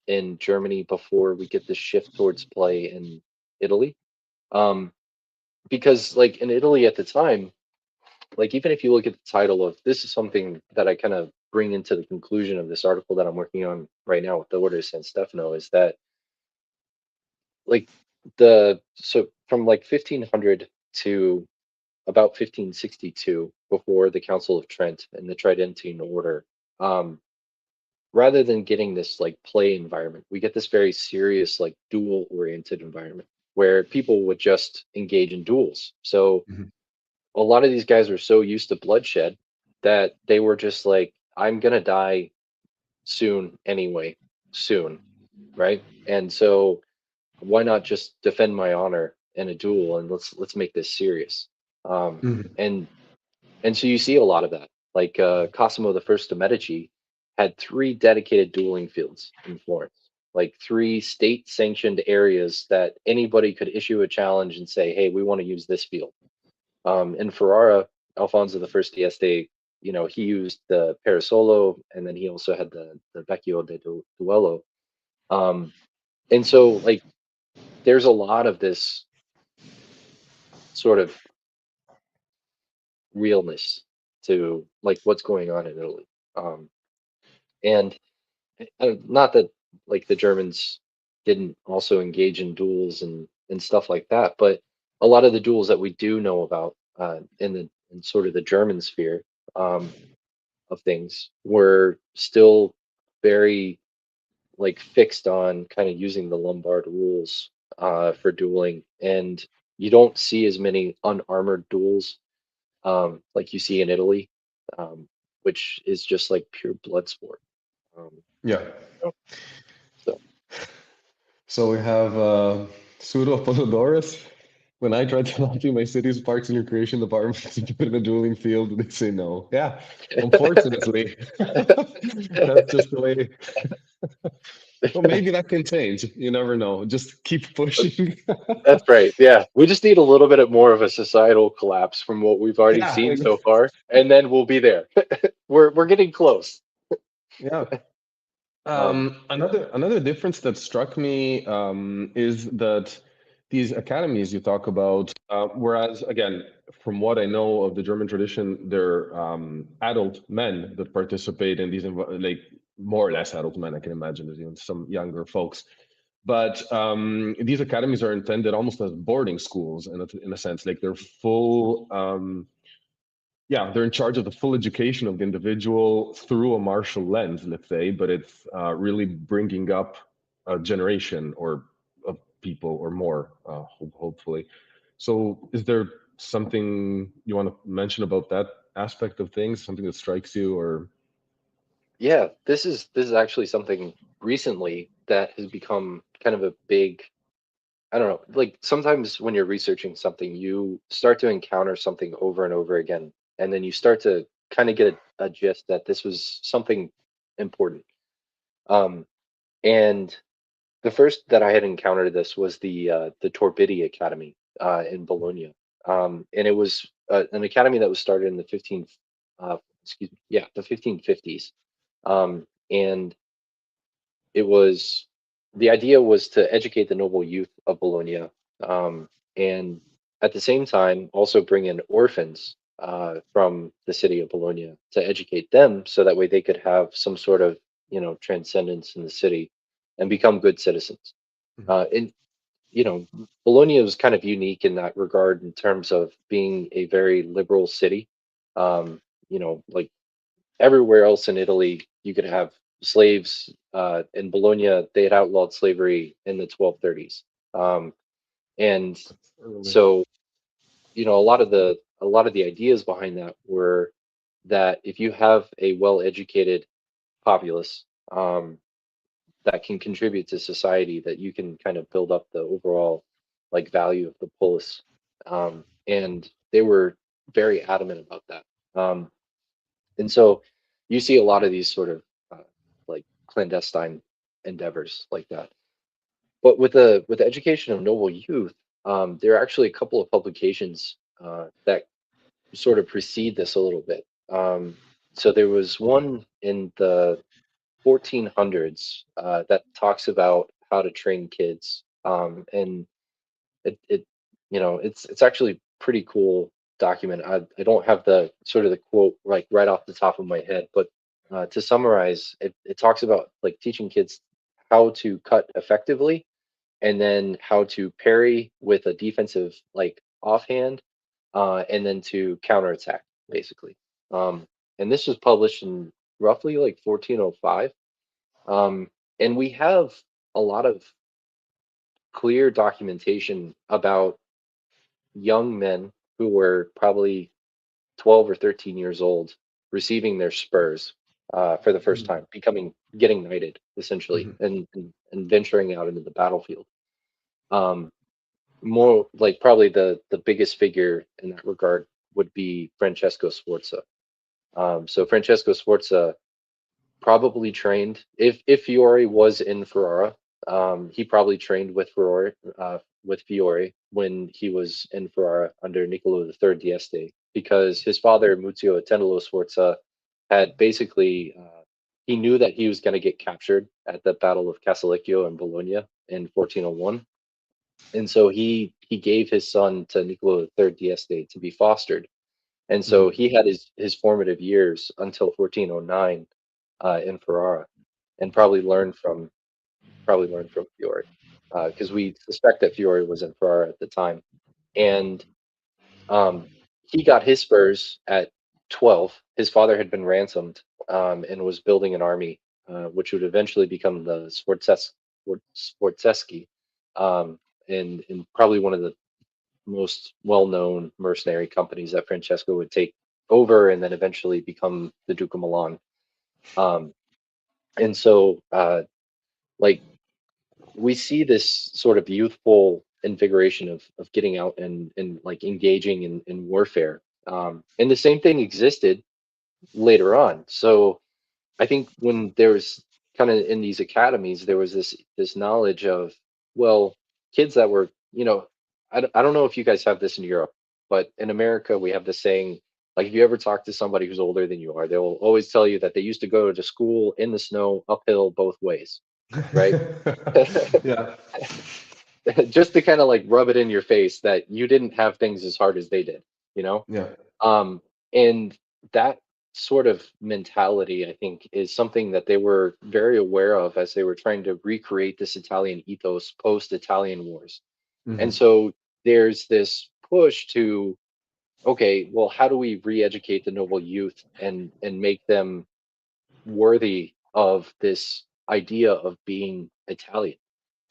in Germany before we get the shift towards play in Italy. Um, because like in Italy at the time, like even if you look at the title of this is something that I kind of bring into the conclusion of this article that I'm working on right now with the Order of San Stefano is that like so from like 1500 to about 1562 before the Council of Trent and the Tridentine Order, um, rather than getting this like play environment, we get this very serious like duel oriented environment where people would just engage in duels. So Mhm. a lot of these guys were so used to bloodshed that they were just like, I'm gonna die soon anyway, soon, right? And so why not just defend my honor in a duel and let's make this serious. Um, Mhm. and and so you see a lot of that. Like Cosimo the First de' Medici had three dedicated dueling fields in Florence, like three state-sanctioned areas that anybody could issue a challenge and say, "Hey, we want to use this field." In Ferrara, Alfonso the First d'Este, he used the Parasolo, and then he also had the Vecchio de Duello. Um, and so, like, there's a lot of this sort of realness to like what's going on in Italy. Um, and not that like the Germans didn't also engage in duels and stuff like that, but a lot of the duels that we do know about in sort of the German sphere um, of things were still very like fixed on kind of using the Lombard rules for dueling, and you don't see as many unarmored duels like you see in Italy, um, which is just like pure blood sport. Um, Yeah. so So we have Pseudo Apollodorus. When I try to lobby my city's parks and recreation department to put in a dueling field, they say no. Yeah, unfortunately, that's just the way. Well, maybe that can change. You never know. Just keep pushing. that's right. Yeah, we just need a little bit more of a societal collapse from what we've already Yeah, seen so far, and then we'll be there. We're getting close. yeah. Um, Another difference that struck me is that these academies you talk about, whereas again, from what I know of the German tradition, they're adult men that participate in these, like more or less adult men. I can imagine there's even some younger folks, but these academies are intended almost as boarding schools in a sense, like they're full. Yeah, they're in charge of the full education of the individual through a martial lens, let's say, but it's really bringing up a generation or of people or more, hopefully. So, is there something you want to mention about that aspect of things? Something that strikes you, or yeah, this is actually something recently that has become kind of a big. I don't know. Like sometimes when you're researching something, you start to encounter something over and over again, and then you start to kind of get a gist that this was something important. Um, and the first that I had encountered this was the Torbidi Academy in Bologna, and it was an academy that was started in the 1550s, and it was the idea was to educate the noble youth of Bologna, and at the same time also bring in orphans from the city of Bologna to educate them, so that way they could have some sort of transcendence in the city and become good citizens. And Bologna was kind of unique in that regard in terms of being a very liberal city. Like everywhere else in Italy, you could have slaves. In Bologna, they had outlawed slavery in the 1230s, and early? so a lot of the ideas behind that were that if you have a well-educated populace that can contribute to society, that you can kind of build up the overall like value of the polis, and they were very adamant about that. And so you see a lot of these sort of like clandestine endeavors like that. But with the education of noble youth, there are actually a couple of publications that sort of precede this a little bit. So there was one in the 1400s that talks about how to train kids, and it's actually pretty cool document. I don't have the sort of the quote like right off the top of my head, but to summarize, it talks about like teaching kids how to cut effectively, and then how to parry with a defensive like offhand, and then to counterattack basically. Um, and this was published in roughly like 1405. And we have a lot of clear documentation about young men who were probably 12 or 13 years old receiving their spurs for the first time, getting knighted essentially, Mhm. and venturing out into the battlefield. Um, More like probably the biggest figure in that regard would be Francesco Sforza. So Francesco Sforza probably trained, if Fiore was in Ferrara, he probably trained with Fiore when he was in Ferrara under Niccolo III d'Este, because his father Muzio Attendolo Sforza had basically he knew that he was going to get captured at the Battle of Casalecchio in Bologna in 1401, and so he gave his son to Niccolo III d'Este to be fostered, and so Mhm. he had his formative years until 1409 in Ferrara, and probably learned from Fiore, because we suspect that Fiore was in Ferrara at the time, and um, he got his spurs at 12. His father had been ransomed, and was building an army, which would eventually become the Sforzeschi, um, and probably one of the most well-known mercenary companies that Francesco would take over and then eventually become the Duke of Milan. Um, and so, like, we see this sort of youthful invigoration of getting out and like engaging in warfare. And the same thing existed later on. So I think when there was kind of in these academies, there was this knowledge of, well, kids that were, I don't know if you guys have this in Europe, but in America we have this saying, like if you ever talk to somebody who's older than you are, they'll always tell you that they used to go to school in the snow uphill both ways, right? Yeah. Just to kind of like rub it in your face that you didn't have things as hard as they did, you know? Yeah. Um, and that sort of mentality, I think, is something that they were very aware of as they were trying to recreate this Italian ethos post Italian wars. And Mhm. so there's this push to, okay, well, how do we re-educate the noble youth and make them worthy of this idea of being Italian?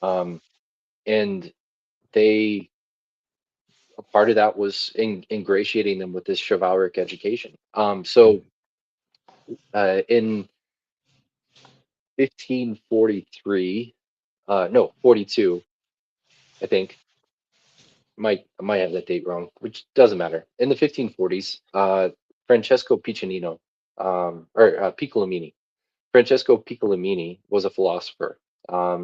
Um, and they a part of that was ingratiating them with this chivalric education. So in 1543, no, 42, I think. I might have that date wrong, which doesn't matter. In the 1540s, Francesco Piccinino, or Piccolomini, Francesco Piccolomini was a philosopher.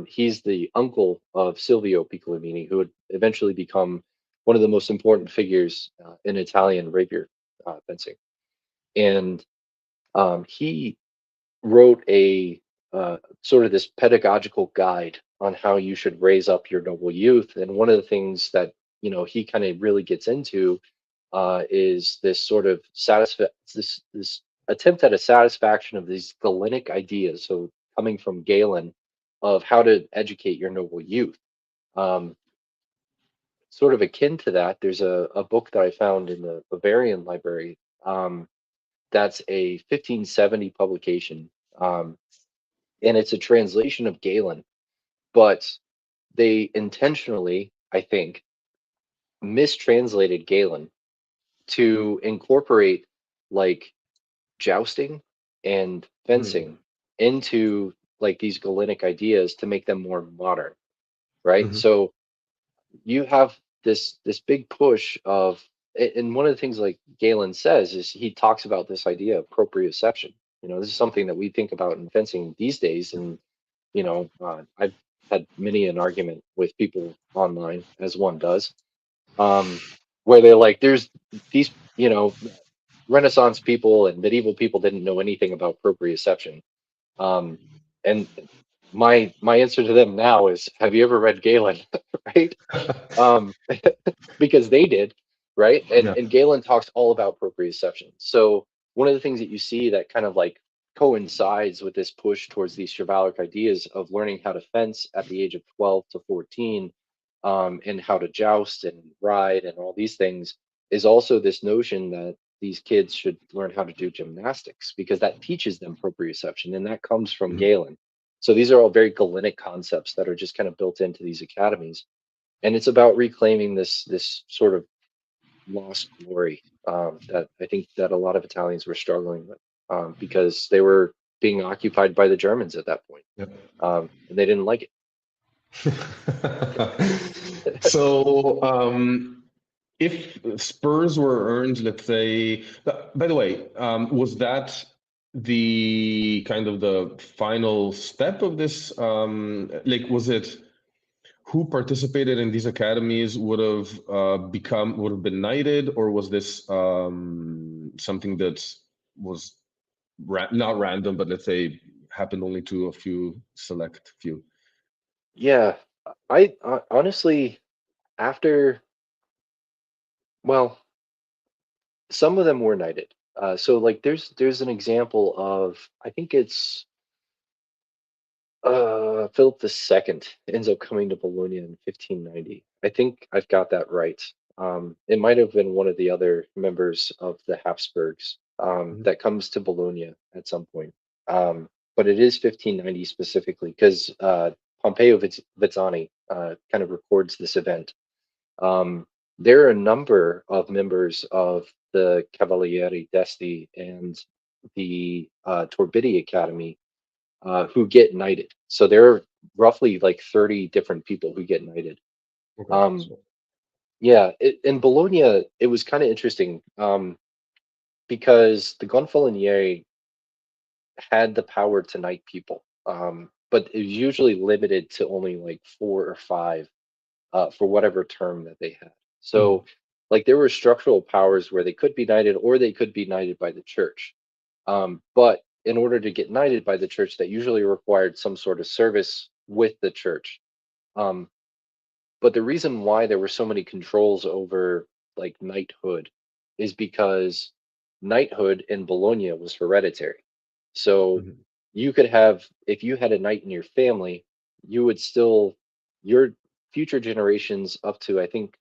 He's the uncle of Silvio Piccolomini, who would eventually become one of the most important figures in Italian rapier fencing. And he wrote a sort of this pedagogical guide on how you should raise up your noble youth. And one of the things that he kind of really gets into is this sort of this attempt at a satisfaction of these Galenic ideas. So coming from Galen of how to educate your noble youth. Um, Sort of akin to that, there's a book that I found in the Bavarian library. That's a 1570 publication. And it's a translation of Galen, but they intentionally, I think, mistranslated Galen to incorporate like jousting and Mhm. fencing into like these Galenic ideas to make them more modern, right? Mhm. So you have this big push of, and one of the things like Galen says is he talks about this idea of proprioception. This is something that we think about in fencing these days, and I've had many an argument with people online, as one does, um, where they're like, "There's these, Renaissance people and medieval people didn't know anything about proprioception." Um, and my answer to them now is, "Have you ever read Galen?" Right? Um, because they did, right? And Yeah. and Galen talks all about proprioception. So one of the things that you see that kind of like coincides with this push towards these chivalric ideas of learning how to fence at the age of 12 to 14, and how to joust and ride and all these things, is also this notion that these kids should learn how to do gymnastics because that teaches them proprioception, and that comes from Mhm. Galen. So these are all very Galenic concepts that are just kind of built into these academies, and it's about reclaiming this sort of lost glory that I think that a lot of Italians were struggling with because they were being occupied by the Germans at that point, Yep. and they didn't like it. So, if spurs were earned, let's say, by the way, was that the kind of the final step of this? Like, was it who participated in these academies would have been knighted, or was this something that was not random, but let's say happened only to a few select few? Yeah, I honestly, after, well, some of them were knighted. So like there's an example of, I think it's Philip II ends up coming to Bologna in 1590. I think I've got that right. It might have been one of the other members of the Habsburgs Mhm. that comes to Bologna at some point. But it is 1590 specifically because Pompeo Vizzani kind of records this event. Um, there are a number of members of the Cavalieri d'Este and the Torbidi Academy who get knighted. So there are roughly like 30 different people who get knighted. Okay. Um, yeah, in Bologna, it was kind of interesting because the Gonfalonieri had the power to knight people, but it was usually limited to only like four or five for whatever term that they had. Mhm. So, like, there were structural powers where they could be knighted or they could be knighted by the church. But in order to get knighted by the church, that usually required some sort of service with the church. Um, but the reason why there were so many controls over like knighthood is because knighthood in Bologna was hereditary. So Mhm. you could have, if you had a knight in your family, you would still, your future generations up to, I think,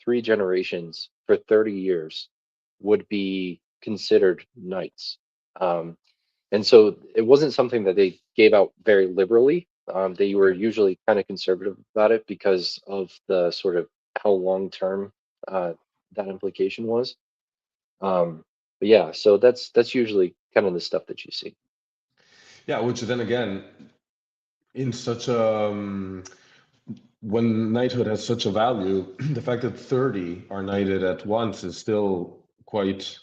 three generations for 30 years would be considered knights. Um, and so it wasn't something that they gave out very liberally. They were Okay. usually kind of conservative about it because of the sort of how long term uh, that implication was. But yeah, so that's usually kind of the stuff that you see. Yeah, which then again, in such a when knighthood has such a value, the fact that 30 are knighted at once is still quite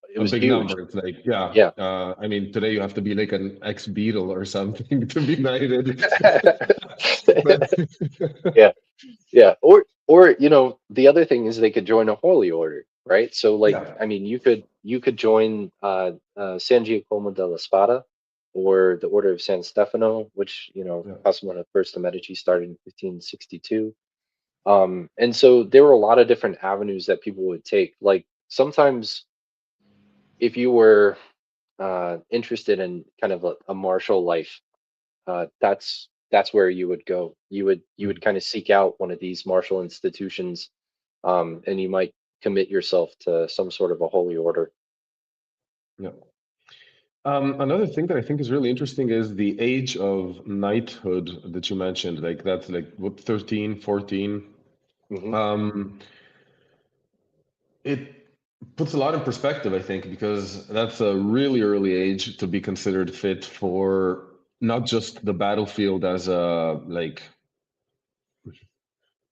It a was big huge. number. It's like, yeah, Yeah. I mean, today you have to be like an ex-Beatle or something to be knighted. But Yeah. Yeah, or the other thing is they could join a holy order, right? So like yeah, I mean you could join San Giacomo della Spada or the Order of San Stefano, which yeah. Cosimo I de' Medici started in 1562. And so there were a lot of different avenues that people would take. Like sometimes if you were interested in kind of a martial life, that's where you would go. You would Mhm. kind of seek out one of these martial institutions, and you might commit yourself to some sort of a holy order. Yeah. Another thing that I think is really interesting is the age of knighthood that you mentioned. Like that's like what, 13, 14. Hmm. Um, it puts a lot in perspective, I think, because that's a really early age to be considered fit for not just the battlefield as a like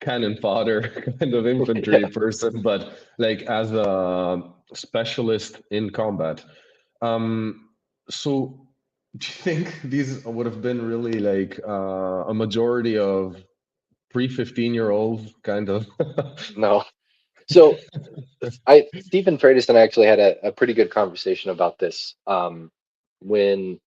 cannon fodder kind of infantry Yeah. person, but like as a specialist in combat. Um, so do you think these would have been really like a majority of pre-15-year-olds kind of? No. So I Stephen Freitas and I actually had a pretty good conversation about this when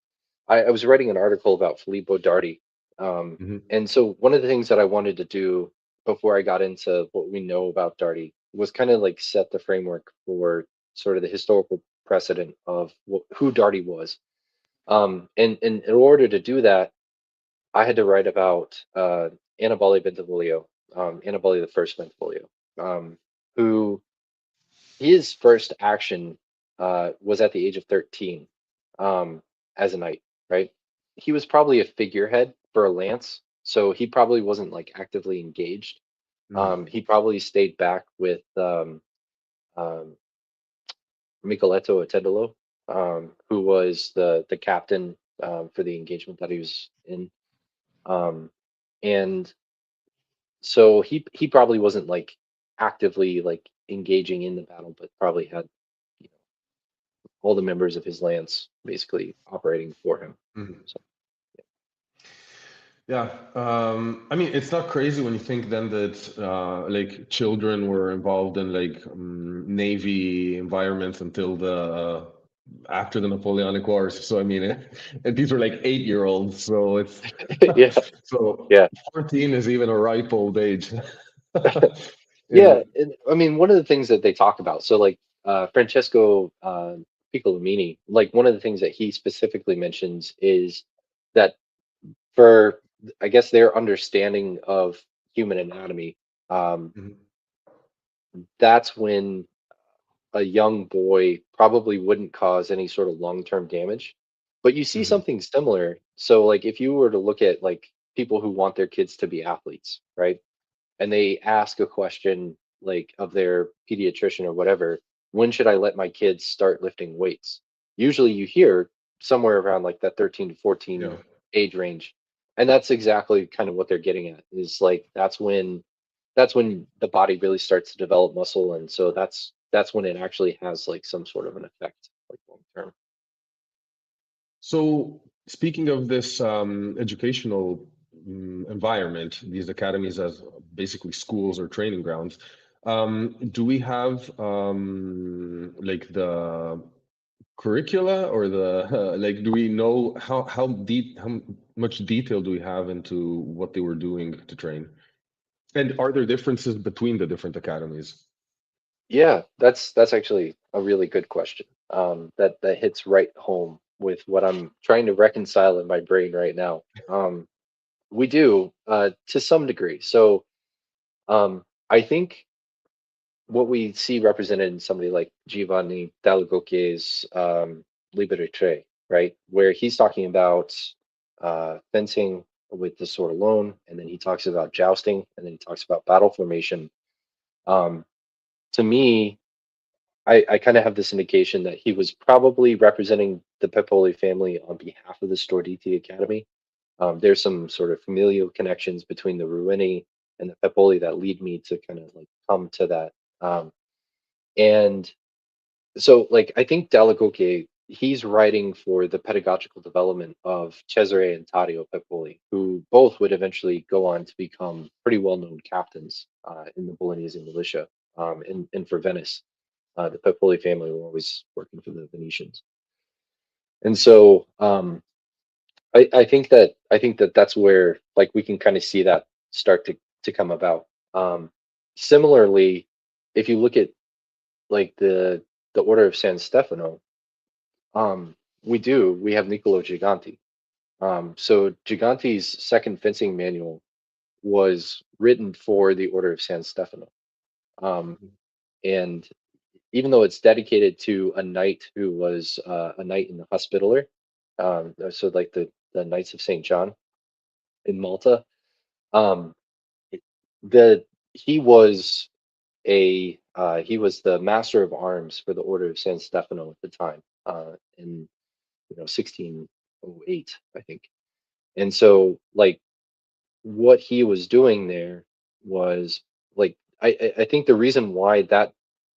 I was writing an article about Filippo Dardi. Mhm. And so one of the things that I wanted to do before I got into what we know about Dardi was kind of like set the framework for sort of the historical precedent of who Dardi was. And in order to do that, I had to write about Annibale Bentivoglio, Annibale the First Bentivoglio, who his first action was at the age of 13 um, as a knight, right? he was probably a figurehead for a lance, so he probably wasn't like actively engaged. He probably stayed back with um, Micheletto Attendolo, who was the captain for the engagement that he was in. Um, and so he probably wasn't like actively like engaging in the battle, but probably had you know, all the members of his lance basically operating for him. Mhm. So Yeah, I mean, it's not crazy when you think then that like children were involved in like Navy environments until the after the Napoleonic Wars. So I mean, and these were like 8-year-olds. So it's yeah, so yeah, 14 is even a ripe old age. yeah. In And, I mean, one of the things that they talk about, so like Francesco Piccolomini, like one of the things that he specifically mentions is that for I guess their understanding of human anatomy, um, Mhm. that's when a young boy probably wouldn't cause any sort of long-term damage. But you see Mhm. something similar. So like if you were to look at like people who want their kids to be athletes, right? And they ask a question like of their pediatrician or whatever, when should I let my kids start lifting weights? Usually you hear somewhere around like that 13 to Yeah. 14 age range. And that's exactly kind of what they're getting at is like that's when the body really starts to develop muscle, and so that's when it actually has like some sort of an effect like long term. So speaking of this educational environment, these academies as basically schools or training grounds, do we have like the curricula or the like? Do we know how much detail do we have into what they were doing to train? And are there differences between the different academies? Yeah, that's actually a really good question. That hits right home with what I'm trying to reconcile in my brain right now. We do to some degree. So I think what we see represented in somebody like Giovanni Dall'Agocchie's Libere Tre, right, where he's talking about fencing with the sword alone, and then he talks about jousting, and then he talks about battle formation. Um, to me, I kind of have this indication that he was probably representing the Pepoli family on behalf of the Storditi Academy. There's some sort of familial connections between the Ruini and the Pepoli that lead me to kind of like come to that. And so, like, I think Dall'Agocchie, he's writing for the pedagogical development of Cesare and Taddeo Pepoli, who both would eventually go on to become pretty well-known captains in the Bolognese militia and for Venice. The Pepoli family were always working for the Venetians, and so I think that that's where like we can kind of see that start to come about. Similarly, if you look at like the Order of San Stefano, we have Niccolo Giganti. So Giganti's second fencing manual was written for the Order of San Stefano. Um, and even though it's dedicated to a knight who was a knight in the Hospitaller, so like the Knights of St. John in Malta, um, it- the he was he was the master of arms for the Order of San Stefano at the time, in 1608, I think. And so like what he was doing there was like I think the reason why that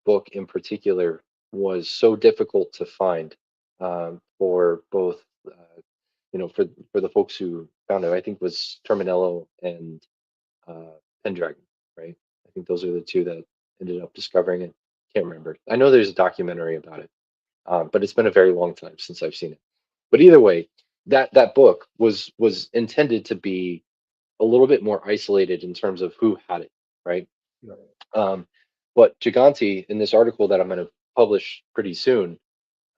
book in particular was so difficult to find for both for the folks who found it, I think was Terminello and Pendragon, right? I think those are the two that ended up discovering it. Can't remember. I know there's a documentary about it, but it's been a very long time since I've seen it. But either way, that book was intended to be a little bit more isolated in terms of who had it, right? Yeah. Um, but Giganti, in this article that I'm going to publish pretty soon,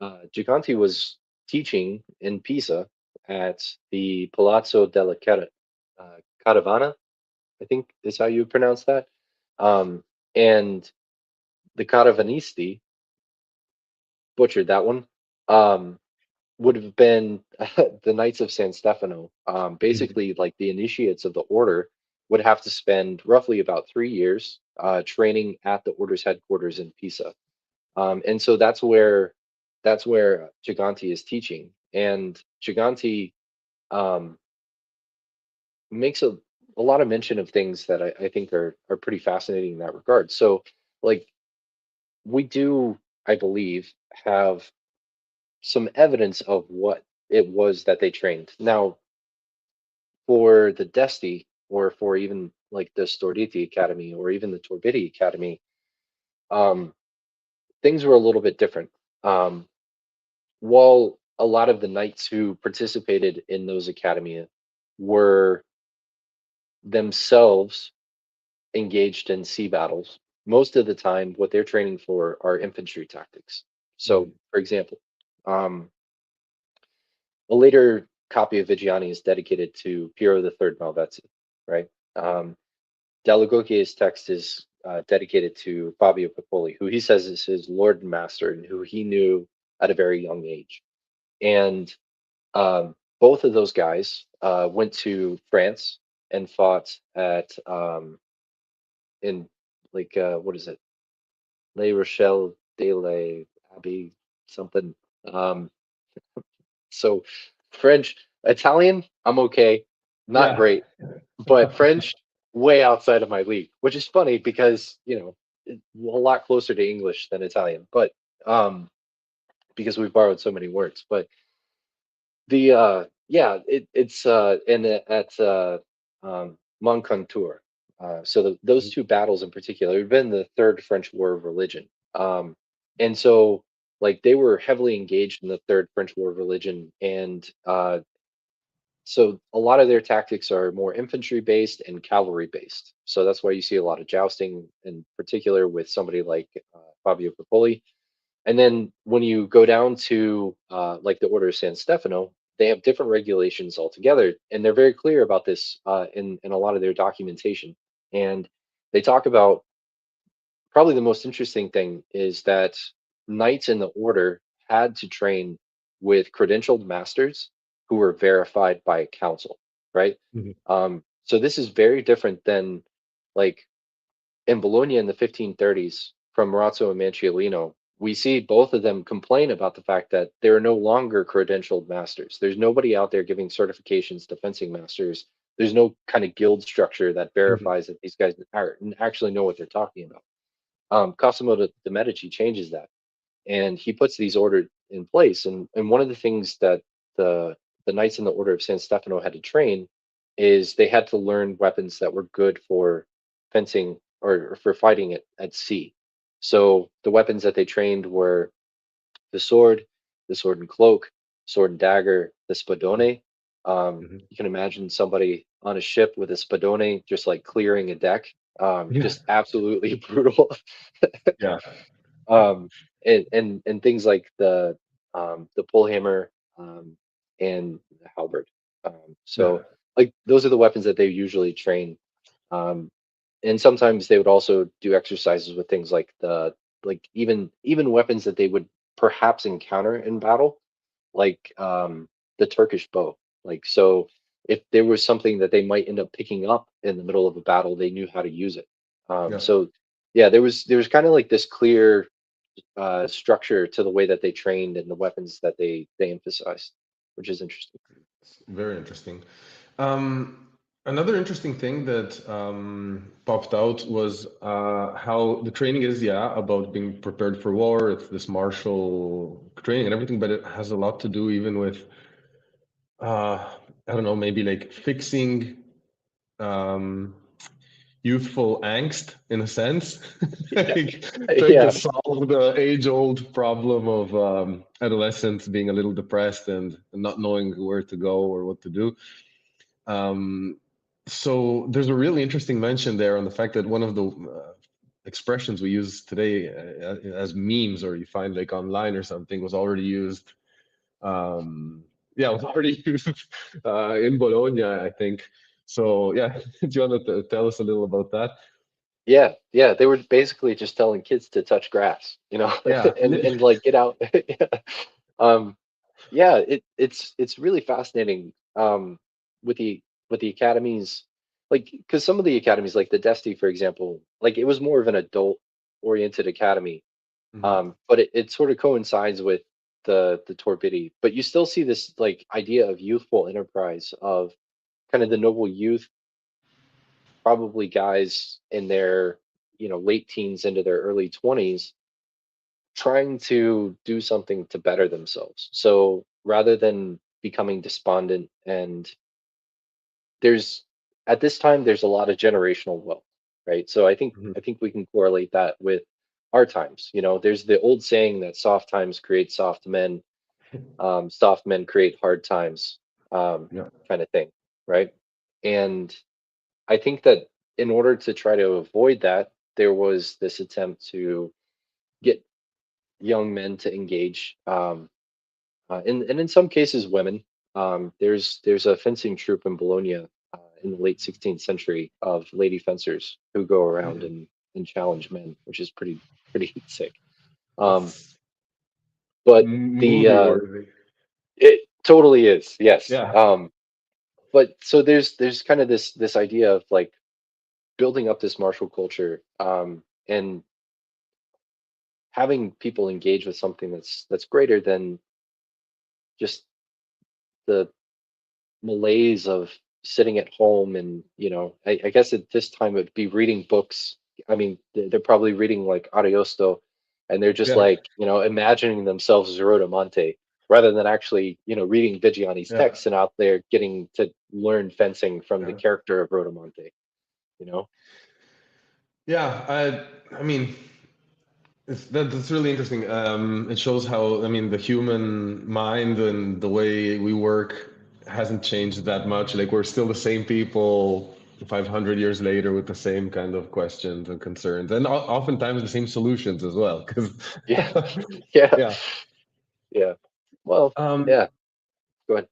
Giganti was teaching in Pisa at the Palazzo della Caravana, I think is how you pronounce that. And the Caravanisti butchered that one. Um, would have been the Knights of San Stefano. Basically, like the initiates of the order would have to spend roughly about 3 years training at the order's headquarters in Pisa. And so that's where Giganti is teaching. And Giganti um, makes a lot of mention of things that I think are pretty fascinating in that regard. So, like, we do, I believe, have some evidence of what it was that they trained. Now, for the Desti, or for even like the Storditi Academy, or even the Torbidi Academy, um, things were a little bit different. Um, while a lot of the knights who participated in those academia were themselves engaged in sea battles, most of the time what they're training for are infantry tactics. So, for example, um, a later copy of Vigiani is dedicated to Piero III Malvezzi, right? Um, Dall'Agocchie's text is dedicated to Fabio Pipoli, who he says is his lord and master, and who he knew at a very young age. And both of those guys went to France and fought at in like what is it, Les Rochelle de la Abbey something. Um, so French, Italian, I'm okay, not Yeah. great, but French, way outside of my league, which is funny because a lot closer to English than Italian, but because we've borrowed so many words. But the yeah, it's in at Moncontour. So those two battles in particular have been the Third French War of Religion, and so like they were heavily engaged in the Third French War of Religion, and so a lot of their tactics are more infantry based and cavalry based. So that's why you see a lot of jousting, in particular with somebody like Fabio Pipoli. And then when you go down to like the Order of San Stefano, they have different regulations altogether, and they're very clear about this in a lot of their documentation. And they talk about, probably the most interesting thing is that knights in the order had to train with credentialed masters who were verified by a council, right? Mhm. So this is very different than like in Bologna in the 1530s from Marazzo and Manciolino. We see both of them complain about the fact that there are no longer credentialed masters. There's nobody out there giving certifications to fencing masters. There's no kind of guild structure that Mhm. verifies that these guys are actually know what they're talking about. Cosimo de' Medici changes that, and he puts these orders in place. And one of the things that the knights in the Order of San Stefano had to train is they had to learn weapons that were good for fencing or for fighting at sea. So the weapons that they trained were the sword and cloak, sword and dagger, the spadone. Mhm. You can imagine somebody on a ship with a spadone just like clearing a deck. Yeah. Just absolutely brutal. Yeah. um, and things like the pull hammer and the halberd. Yeah. So like those are the weapons that they usually train. Um, and sometimes they would also do exercises with things like like even weapons that they would perhaps encounter in battle, like the Turkish bow. Like so, if there was something that they might end up picking up in the middle of a battle, they knew how to use it. Yeah. So yeah, there was kind of like this clear structure to the way that they trained and the weapons that they emphasized, which is interesting. Very interesting. Um, Another interesting thing that popped out was how the training is, yeah, about being prepared for war. It's this martial training and everything, but it has a lot to do even with, I don't know, maybe like fixing um, youthful angst in a sense, like trying to Yeah, solve the age-old problem of adolescents being a little depressed and not knowing where to go or what to do. Um, so there's a really interesting mention there on the fact that one of the expressions we use today as memes, or you find like online or something, was already used. Yeah, it was already used in Bologna, I think. So yeah, do you want to tell us a little about that? yeah, yeah. They were basically just telling kids to touch grass, Yeah, and like get out. Yeah. Um, yeah, it's really fascinating with the academies, like because some of the academies, like the Desti, for example, like it was more of an adult oriented academy, Mhm. but it sort of coincides with the Torbidi, but you still see this like idea of youthful enterprise of kind of the noble youth, probably guys in their late teens into their early 20s trying to do something to better themselves. So rather than becoming despondent, and there's at this time there's a lot of generational wealth, right? So I think Mhm. I think we can correlate that with our times. There's the old saying that soft times create soft men, soft men create hard times, Yeah. kind of thing, right? And I think that in order to try to avoid that, there was this attempt to get young men to engage, and in some cases women. There's a fencing troop in Bologna in the late 16th century of lady fencers who go around Mhm. and challenge men, which is pretty sick. Um, That's but the movie worthy. it totally is, yes. Yeah. But so there's kind of this idea of like building up this martial culture, and having people engage with something that's greater than just the malaise of sitting at home, and I guess at this time it would be reading books. I mean, they're probably reading like Ariosto, and they're just Yeah. like imagining themselves as Rodomonte rather than actually reading Vigiani's Yeah. texts and out there getting to learn fencing from the Yeah. character of Rodomonte. You know? Yeah. I mean, that's really interesting. It shows how, I mean, the human mind and the way we work hasn't changed that much. Like we're still the same people 500 years later with the same kind of questions and concerns, and oftentimes the same solutions as well. Because Yeah, yeah, yeah. yeah. Well, Um, yeah. Go ahead.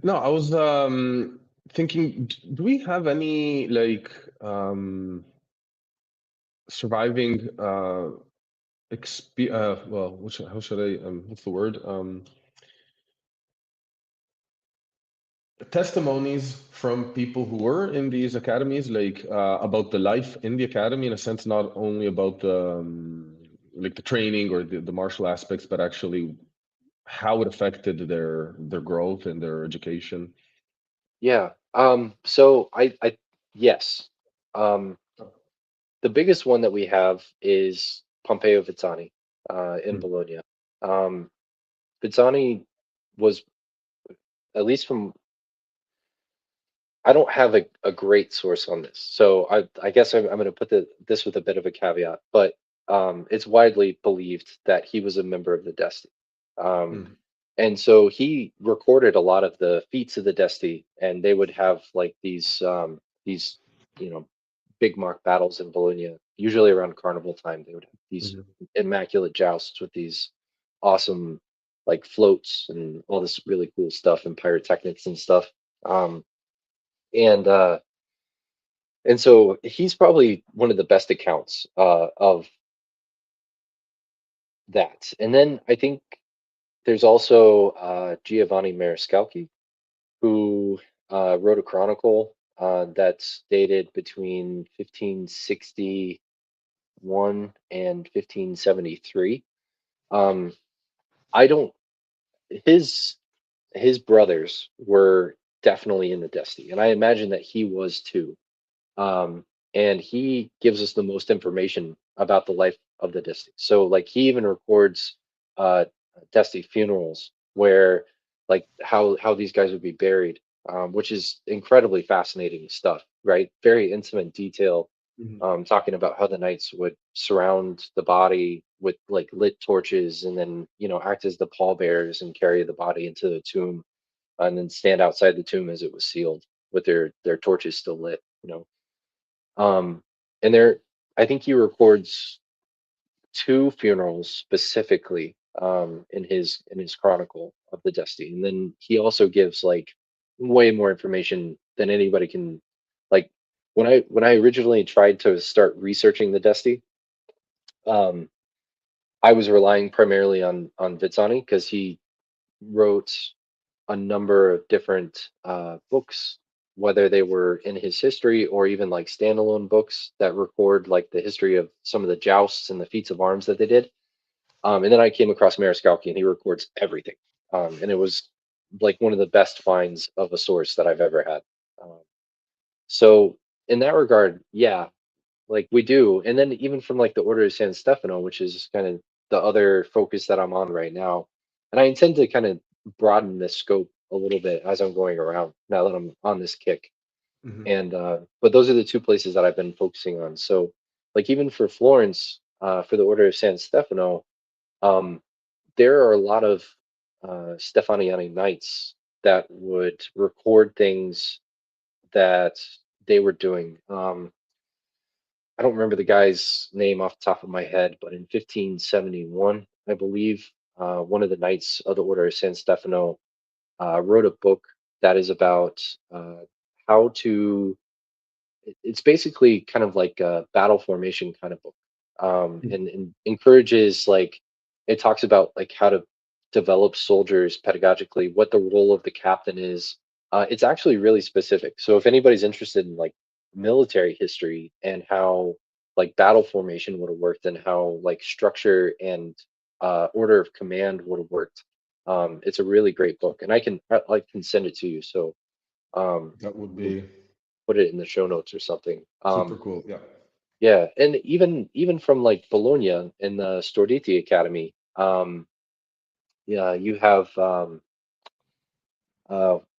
no, I was thinking, do we have any like surviving well, how should I what's the word? Testimonies from people who were in these academies, like about the life in the academy, in a sense, not only about the like the training or the martial aspects, but actually how it affected their growth and their education. Yeah. So I yes. Um, the biggest one that we have is Pompeo Vizzani in Mm, Bologna. Um, Vizzani was, at least from, I don't have a great source on this, so I guess I'm going to put this with a bit of a caveat, but it's widely believed that he was a member of the Desti. Um, mm, and so he recorded a lot of the feats of the Desti, and they would have like these you know big mock battles in Bologna, usually around carnival time. They would have these mhm, immaculate jousts with these awesome like floats and all this really cool stuff and pyrotechnics and stuff. Um, and uh, and so he's probably one of the best accounts of that. And then I think there's also Giovanni Mariscalchi, who wrote a chronicle that's dated between 1561 and 1573. Um, I don't. His his brothers were definitely in the Desti, and I imagine that he was too. Um, and he gives us the most information about the life of the Desti. So, like, he even records uh, Desti funerals where, like, how these guys would be buried, which is incredibly fascinating stuff, right? Very intimate detail, mhm, talking about how the knights would surround the body with like lit torches, and then act as the pallbearers and carry the body into the tomb, and then stand outside the tomb as it was sealed with their torches still lit. And there, I think he records two funerals specifically in his chronicle of the Dusty, and then he also gives like way more information than anybody can. Like when I originally tried to start researching the Dusty, um, I was relying primarily on Vitsani because he wrote a number of different books, whether they were in his history or even like standalone books that record like the history of some of the jousts and the feats of arms that they did. And then I came across Mariscalchi, and he records everything. And it was like one of the best finds of a source that I've ever had. Um, so in that regard, yeah, like we do. And then even from like the Order of San Stefano, which is kind of the other focus that I'm on right now. And I intend to kind of broaden this scope a little bit as I'm going around now that I'm on this kick. Mhm. And but those are the two places that I've been focusing on. So like even for Florence, for the Order of San Stefano, um, there are a lot of Stefaniani knights that would record things that they were doing. I don't remember the guy's name off the top of my head, but in 1571, I believe, one of the knights of the Order of San Stefano wrote a book that is about how to it's basically kind of like a battle formation kind of book, and encourages like it talks about like how to develop soldiers pedagogically, what the role of the captain is. It's actually really specific. So if anybody's interested in like military history and how like battle formation would have worked and how like structure and order of command would have worked, it's a really great book, and I can send it to you. So um, That would you be put it in the show notes or something. super cool. Yeah. Yeah, and even from like Bologna in the Storditi Academy, yeah, you have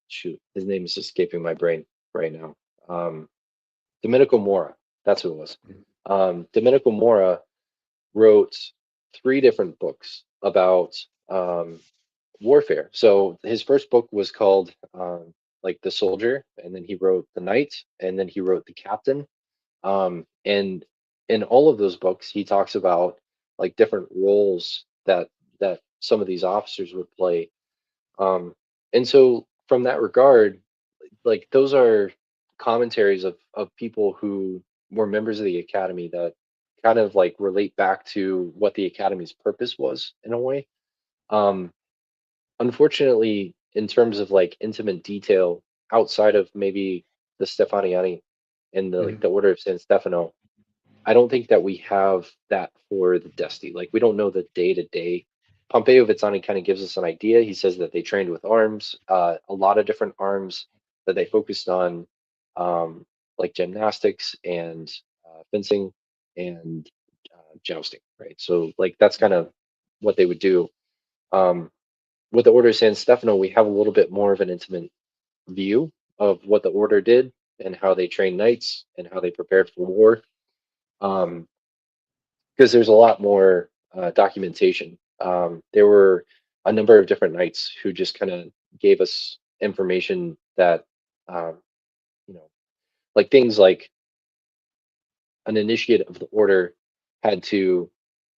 shoot, his name is escaping my brain right now. Um, Domenico Mora, that's who it was. Domenico Mora wrote three different books about warfare. So his first book was called like The Soldier, and then he wrote The Knight, and then he wrote The Captain. And in all of those books, he talks about like different roles that some of these officers would play. Um, and so from that regard, like those are commentaries of people who were members of the academy that kind of like relate back to what the academy's purpose was in a way. Um, Unfortunately, in terms of like intimate detail outside of maybe the Stefaniani and the like Mhm. the Order of San Stefano, I don't think that we have that for the Desti. Like we don't know the day to day. Pompeo Vizzani kind of gives us an idea. He says that they trained with arms, a lot of different arms that they focused on, like gymnastics and fencing and jousting, right? So like that's kind of what they would do. Um, with the Order of San Stefano, we have a little bit more of an intimate view of what the order did and how they trained knights and how they prepared for war. Um, because there's a lot more documentation. There were a number of different knights who just kind of gave us information that, um, you know, like things like an initiate of the order had to,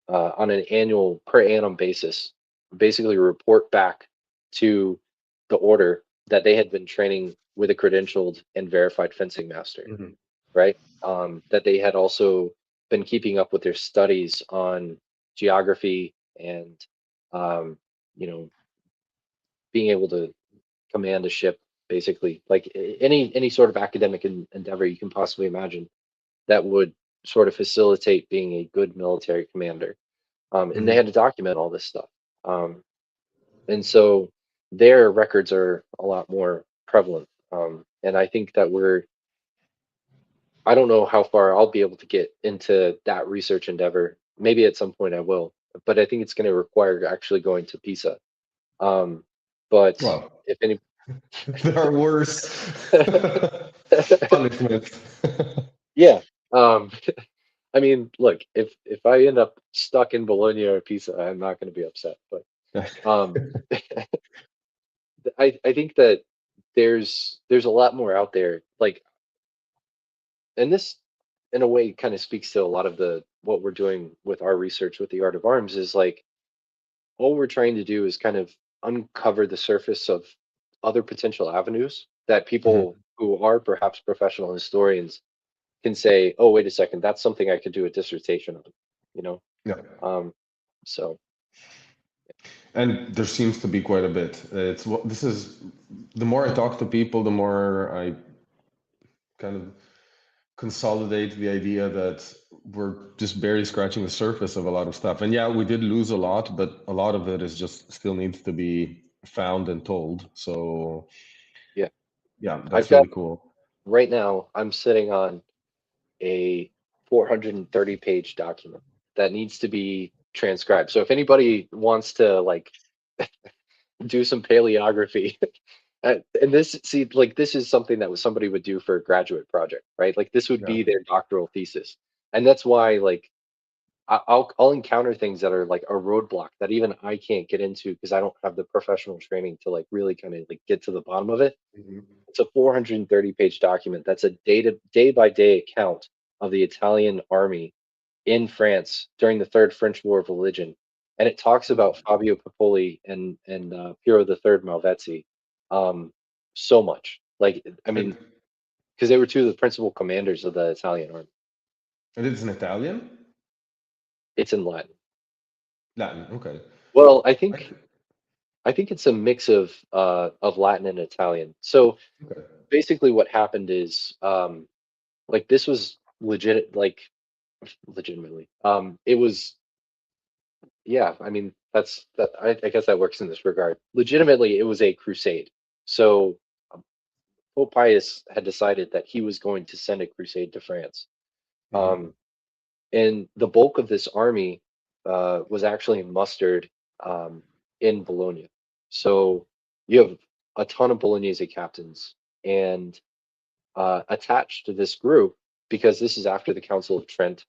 on an annual per annum basis, basically report back to the order that they had been training with a credentialed and verified fencing master, Mhm. right? That they had also been keeping up with their studies on geography and, um, you know, being able to command a ship, basically, like any sort of academic endeavor you can possibly imagine that would sort of facilitate being a good military commander. And they Mhm. had to document all this stuff. Um, and so their records are a lot more prevalent. And I think that I don't know how far I'll be able to get into that research endeavor. Maybe at some point I will, but I think it's going to require actually going to Pisa. Um, but Well, if any, there are worse punishments. yeah, um, I mean, look, if I end up stuck in Bologna or Pisa, I'm not going to be upset. But um, I think that there's a lot more out there. Like, and this in a way kind of speaks to a lot of the what we're doing with our research with the art of arms is like all we're trying to do is kind of uncover the surface of other potential avenues that Mhm. people who are perhaps professional historians can say, oh, wait a second, that's something I could do a dissertation on, you know? Yeah. Um, so And there seems to be quite a bit. This is the more I talk to people, the more I kind of consolidate the idea that we're just barely scratching the surface of a lot of stuff. And yeah, we did lose a lot, but a lot of it is just still needs to be found and told. So Yeah. yeah, I've that's got really cool. right now, I'm sitting on a 430-page document that needs to be transcribed. So if anybody wants to like do some paleography, and this, see, like this is something that was somebody would do for a graduate project, right? Like this would Yeah. be their doctoral thesis, and that's why like I'll encounter things that are like a roadblock that even I can't get into because I don't have the professional training to like really kind of like get to the bottom of it. Mhm. It's a 430-page document. That's a day by day account of the Italian army in France during the Third French War of Religion, and it talks about Fabio Popoli and Piero the Third Malvezzi, um, so much. Like I mean, And because they were two of the principal commanders of the Italian army. and it's in Italian? It's in Latin. Latin, okay. Well, I I, think I think it's a mix of Latin and Italian. So okay. basically, what happened is like this was legit, like legitimately. It was, yeah. I mean, that's that. I guess that works in this regard. Legitimately, it was a crusade. So um, Pope Pius had decided that he was going to send a crusade to France. Hmm. Um, and the bulk of this army was actually mustered in Bologna. So you have a ton of Bolognese captains, and attached to this group, because this is after the Council of Trent,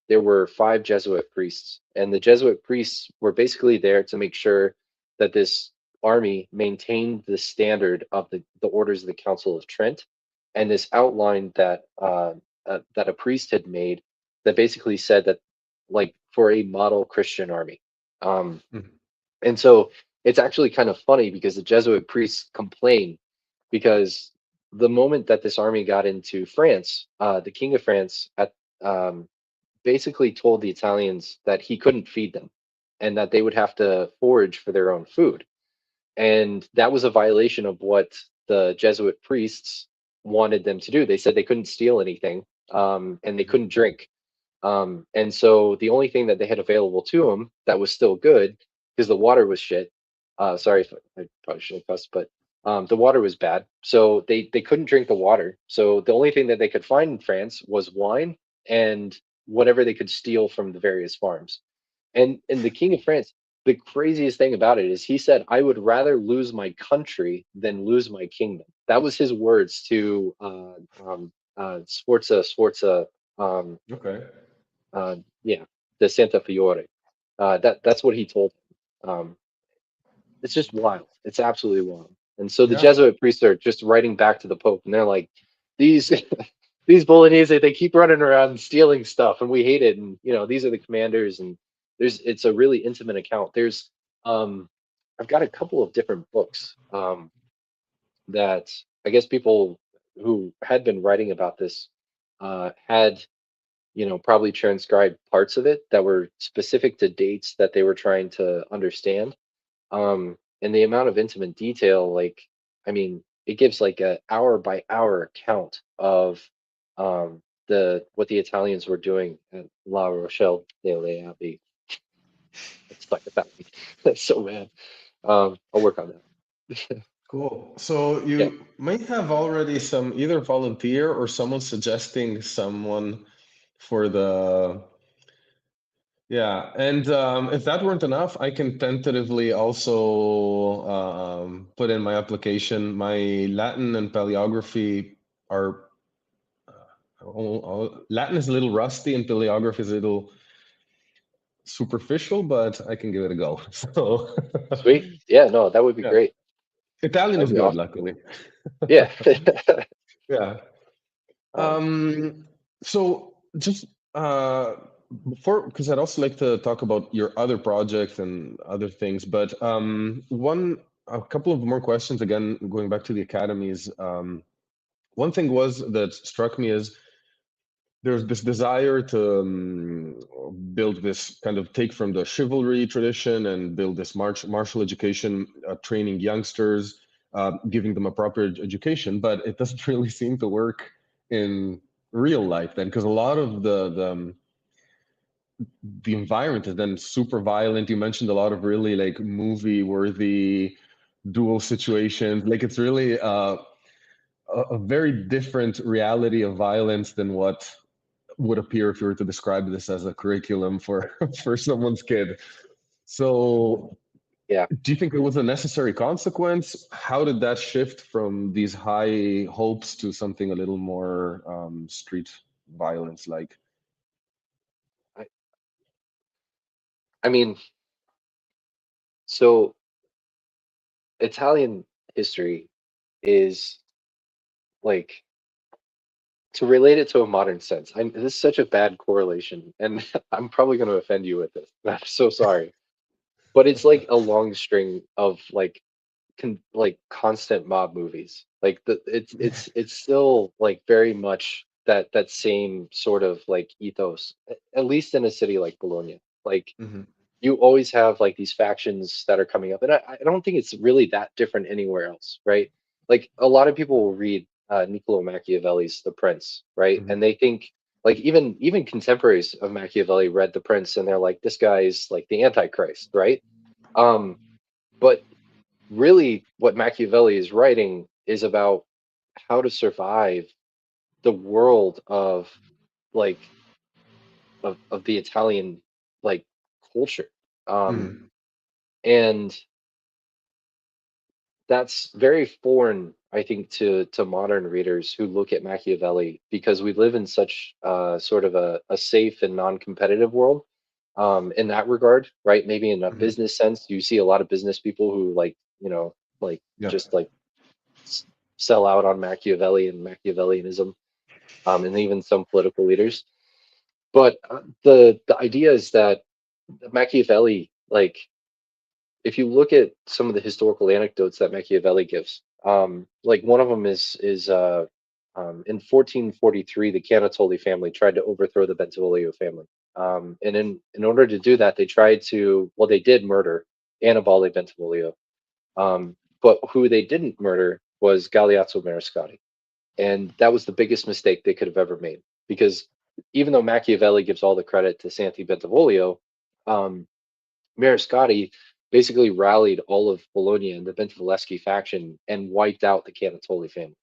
there were 5 Jesuit priests, and the Jesuit priests were basically there to make sure that this army maintained the standard of the orders of the Council of Trent, and this outline that a priest had made that basically said that, like, for a model Christian army. Um, and so it's actually kind of funny because the Jesuit priests complain because the moment that this army got into France, the King of France um, basically told the Italians that he couldn't feed them and that they would have to forage for their own food. And that was a violation of what the Jesuit priests wanted them to do. They said they couldn't steal anything, and they couldn't drink. And so the only thing that they had available to them that was still good, because the water was shit. Sorry if I probably shouldn't cuss, but the water was bad. So they couldn't drink the water. So the only thing that they could find in France was wine and whatever they could steal from the various farms. And the King of France, the craziest thing about it is he said, "I would rather lose my country than lose my kingdom." That was his words to Sforza, Okay. yeah, the Santa Fiore. That's what he told him. It's just wild. It's absolutely wild. And so the Yeah. Jesuit priests are just writing back to the Pope, and they're like, "These these Bolognese, they keep running around and stealing stuff, and we hate it." And these are the commanders, and it's a really intimate account. Um, I've got a couple of different books that I guess people who had been writing about this had probably transcribed parts of it that were specific to dates that they were trying to understand. And the amount of intimate detail, like, I mean, it gives like a hour by hour account of the what the Italians were doing at La Rochelle de l'Abbey. It's stuck at that. That's so bad. I'll work on that. Cool. So Yeah. you might have already some either volunteer or someone suggesting someone for the yeah. And if that weren't enough, I can tentatively also put in my application. My Latin and paleography are Latin is a little rusty and paleography is a little superficial, but I can give it a go. So Sweet. Yeah. No, that would be yeah, great. Italian That would is be good, awesome. luckily. Yeah. Yeah. um, So just before, because I'd also like to talk about your other projects and other things, but a couple of more questions again, going back to the academies. One thing was that struck me is there's this desire to build this kind of take from the chivalry tradition and build this martial education, training youngsters, giving them a proper education, but it doesn't really seem to work in real life then, because a lot of the environment is then super violent. You mentioned a lot of really like movie worthy duel situations. Like it's really a very different reality of violence than what would appear if you were to describe this as a curriculum for for someone's kid. So Yeah. do you think it was a necessary consequence? How did that shift from these high hopes to something a little more street violence like? I, I mean, so Italian history is like, to relate it to a modern sense. This is such a bad correlation, and I'm probably going to offend you with this. I'm so sorry, but it's like a long string of like like constant mob movies. Like it's still like very much that same sort of like ethos, at least in a city like Bologna. Like Hmm. you always have like these factions that are coming up, and I don't think it's really that different anywhere else, right? Like a lot of people will read Niccolo Machiavelli's The Prince, right, Hmm. and they think like even contemporaries of Machiavelli read The Prince and they're like, this guy's like the Antichrist, right? um but really what Machiavelli is writing is about how to survive the world of like of the Italian like culture. um Hmm. and that's very foreign, I think, to modern readers who look at Machiavelli, because we live in such sort of a safe and non-competitive world, in that regard, right? Maybe in a Hmm. business sense, you see a lot of business people who like, like Yeah. just like s- sell out on Machiavelli and Machiavellianism, and even some political leaders. But the idea is that Machiavelli, like if you look at some of the historical anecdotes that Machiavelli gives, like one of them is in 1443, the Canatoli family tried to overthrow the Bentivoglio family, and in order to do that, they tried to, well, they did murder Annibale Bentivoglio, but who they didn't murder was Galeazzo Mariscotti, and that was the biggest mistake they could have ever made, because even though Machiavelli gives all the credit to Santi Bentivoglio, um, Mariscotti basically rallied all of Bologna and the Bentivoleschi faction and wiped out the Canatoli family,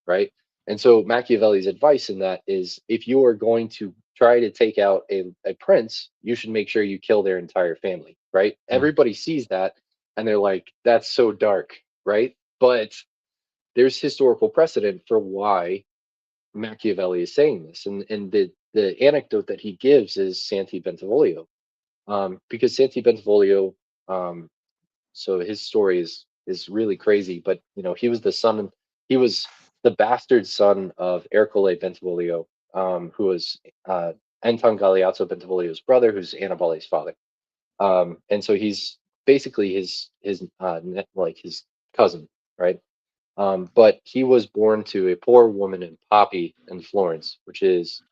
right? And so Machiavelli's advice in that is, if you are going to try to take out a prince, you should make sure you kill their entire family, right? Everybody sees that and they're like, that's so dark, right? But there's historical precedent for why Machiavelli is saying this. And the anecdote that he gives is Santi Bentivoglio, because Santi Bentivoglio, um, so his story is really crazy. But he was he was the bastard son of Ercole Bentivoglio, who was Anton Galeazzo Bentivoglio's brother, who's Annibale's father. And so he's basically like his cousin, right? But he was born to a poor woman in Poppi in Florence, which is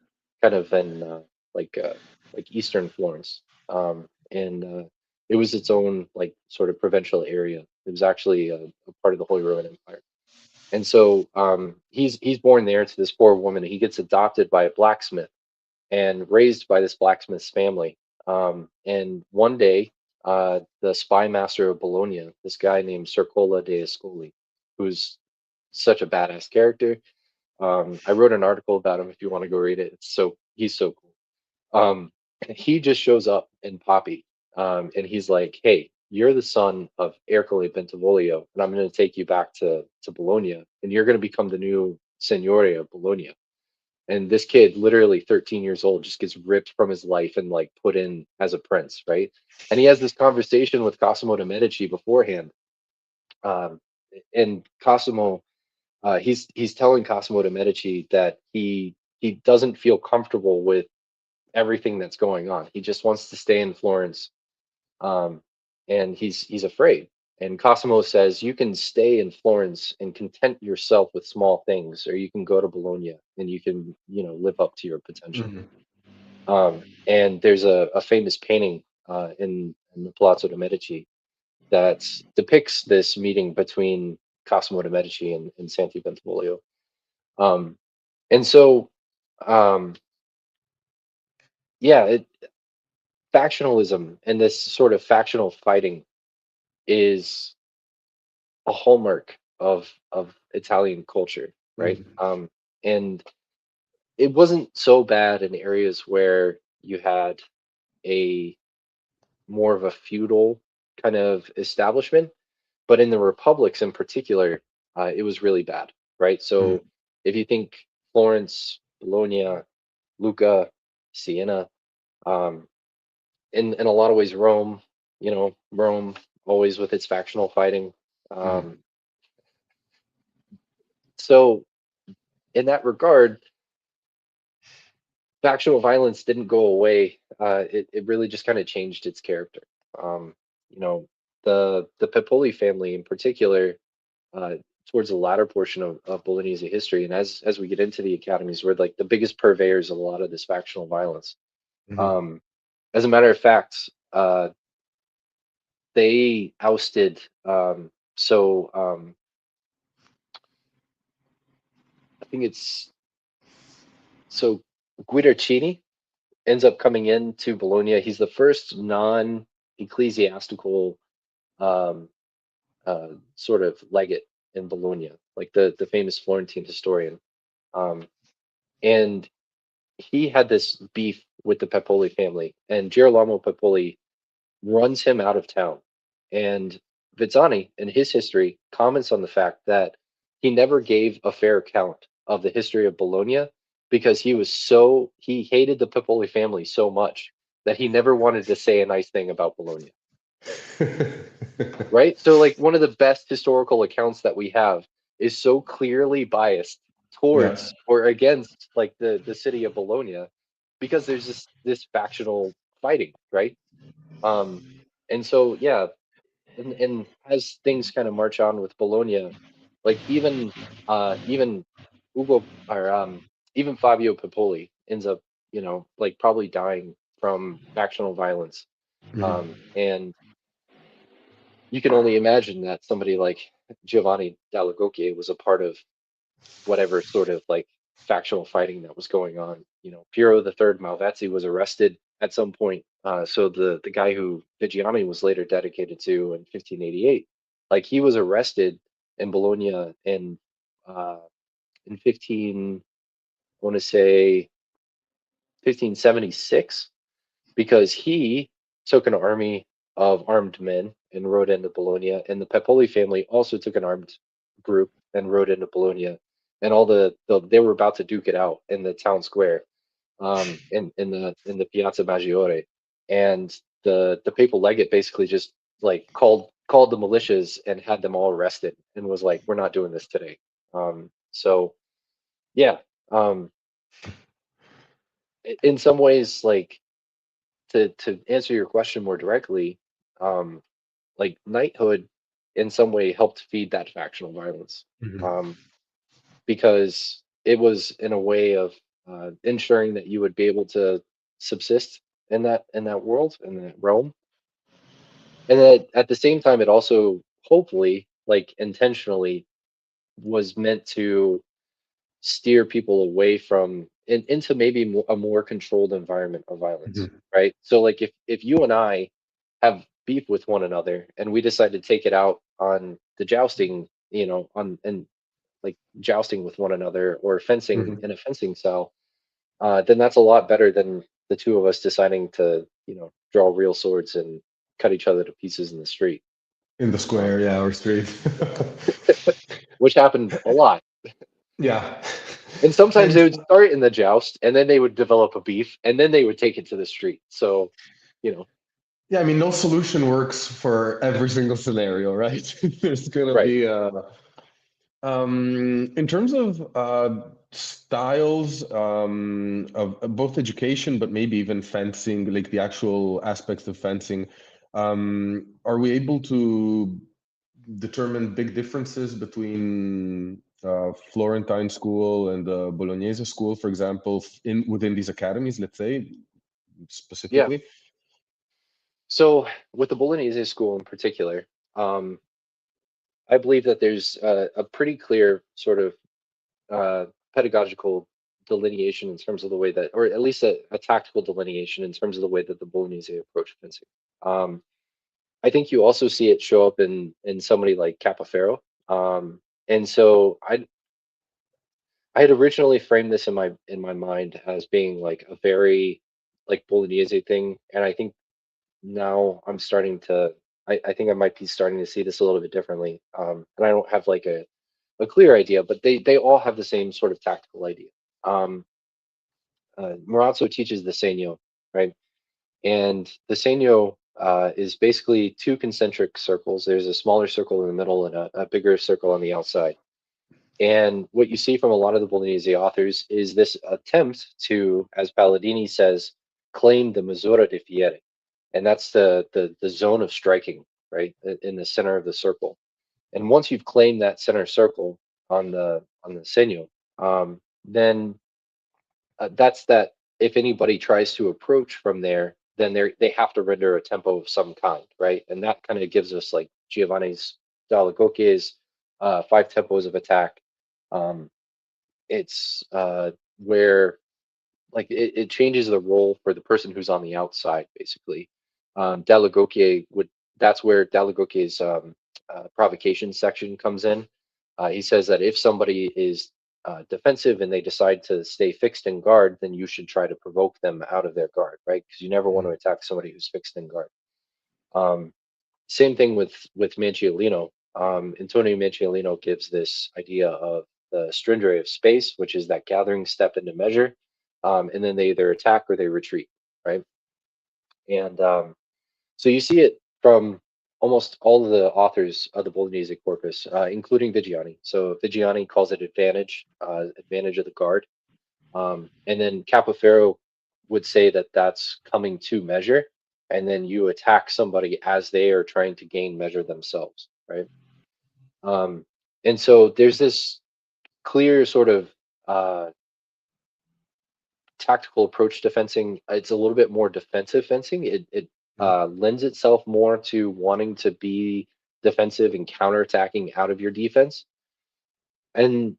kind of in like uh, like Eastern Florence, and it was its own like sort of provincial area. It was actually a part of the Holy Roman Empire, and so he's born there to this poor woman. He gets adopted by a blacksmith and raised by this blacksmith's family. And one day, the spy master of Bologna, this guy named Circola de Ascoli, who's such a badass character. I wrote an article about him if you want to go read it. He's so cool. He just shows up in Poppy, and he's like, "Hey, you're the son of Ercole Bentivoglio, and I'm going to take you back to Bologna, and you're going to become the new Signore of Bologna." And this kid, literally 13 years old, just gets ripped from his life and like put in as a prince, right? And he has this conversation with Cosimo de' Medici beforehand, um, and Cosimo, he's telling Cosimo de' Medici that he doesn't feel comfortable with everything that's going on. He just wants to stay in Florence, um, and he's afraid. And Cosimo says, you can stay in Florence and content yourself with small things, or you can go to Bologna and you can, live up to your potential. And there's a famous painting in the Palazzo de' Medici that depicts this meeting between Cosimo de' Medici and Santi Bentivoglio. And so, um, yeah, factionalism and this sort of factional fighting is a hallmark of Italian culture, right? And it wasn't so bad in areas where you had a more of a feudal kind of establishment, but in the republics in particular, it was really bad, right? So if you think Florence, Bologna, Lucca, Siena, um, in a lot of ways, Rome, Rome always with its factional fighting. So in that regard, factional violence didn't go away. It really just kind of changed its character. You know, the Pepoli family in particular, uh, towards the latter portion of Bolognese history, and as we get into the academies, were like the biggest purveyors of a lot of this factional violence. As a matter of fact, they ousted. I think it's so Guidarcini ends up coming into Bologna. He's the first non-ecclesiastical um, sort of legate in Bologna, like the famous Florentine historian. Um, and he had this beef with the Pepoli family, and Girolamo Pepoli runs him out of town. And Vizzani, in his history, comments on the fact that he never gave a fair account of the history of Bologna because he hated the Pepoli family so much that he never wanted to say a nice thing about Bologna. Right? So, like, one of the best historical accounts that we have is so clearly biased towards or against like the city of Bologna because there's this factional fighting, right? And so yeah, and as things kind of march on with Bologna, like even Ugo or even Fabio Pepoli ends up, like probably dying from factional violence. And you can only imagine that somebody like Giovanni Dalla Gocchia was a part of whatever sort of like factional fighting that was going on. Piero the Third Malvezzi was arrested at some point. So the guy who Vigiani was later dedicated to in 1588, like he was arrested in Bologna in 15, I want to say 1576, because he took an army of armed men and rode into Bologna, and the Pepoli family also took an armed group and rode into Bologna, and all they were about to duke it out in the town square, in the Piazza Maggiore, and the papal legate basically just like called the militias and had them all arrested and was like, "We're not doing this today." So yeah, um, in some ways, like to answer your question more directly, um, like knighthood in some way helped feed that factional violence, um, because it was in a way of ensuring that you would be able to subsist in that world in that realm, and that at the same time it also hopefully like intentionally was meant to steer people away from into maybe a more controlled environment of violence, right? So like if you and I have beef with one another and we decide to take it out on the jousting, on and like jousting with one another or fencing in a fencing cell, then that's a lot better than the two of us deciding to, draw real swords and cut each other to pieces in the street. In the square, or street. Which happened a lot. Yeah. And sometimes And they would start in the joust and then they would develop a beef and then they would take it to the street. So, you know, yeah, I mean, no solution works for every single scenario, right? There's gonna right. be in terms of styles of both education, but maybe even fencing, like the actual aspects of fencing. Are we able to determine big differences between Florentine school and the Bolognese school, for example, within these academies, let's say, Yeah. specifically? So with the Bolognese school in particular, um, I believe that there's a pretty clear sort of pedagogical delineation in terms of the way that, or at least a tactical delineation in terms of the way that the Bolognese approach fencing. Um, I think you also see it show up in somebody like Capofero. And so I had originally framed this in my mind as being like a very like Bolognese thing, and I think now I'm starting to I think I might be starting to see this a little bit differently. And I don't have like a clear idea, but they all have the same sort of tactical idea. Um, Marazzo teaches the Segno, right? And the Segno is basically two concentric circles. There's a smaller circle in the middle and a bigger circle on the outside. And what you see from a lot of the Bolognese authors is this attempt to, as Palladini says, claim the misura di fiere. And that's the zone of striking, right, in the center of the circle. And once you've claimed that center circle on the segno, then that's that. If anybody tries to approach from there, then they have to render a tempo of some kind, right? And that kind of gives us like Giovanni's Dalla Gocche's five tempos of attack. Um, it's where like it changes the role for the person who's on the outside, basically. Dalla Gocche would that's where Dalla Gocche's provocation section comes in. He says that if somebody is defensive and they decide to stay fixed in guard, then you should try to provoke them out of their guard, right? Because you never want to Mhm. attack somebody who's fixed in guard. Um, Same thing with Manciolino. Antonio Manciolino gives this idea of the stringere of space, which is that gathering step into measure, and then they either attack or they retreat, right? And so you see it from almost all of the authors of the Bolognese corpus, including Vigiani. So Vigiani calls it advantage, advantage of the guard, and then Capoferro would say that that's coming to measure, and then you attack somebody as they are trying to gain measure themselves, right? Um, and so there's this clear sort of uh, tactical approach to fencing. It's a little bit more defensive fencing. It lends itself more to wanting to be defensive and counterattacking out of your defense. And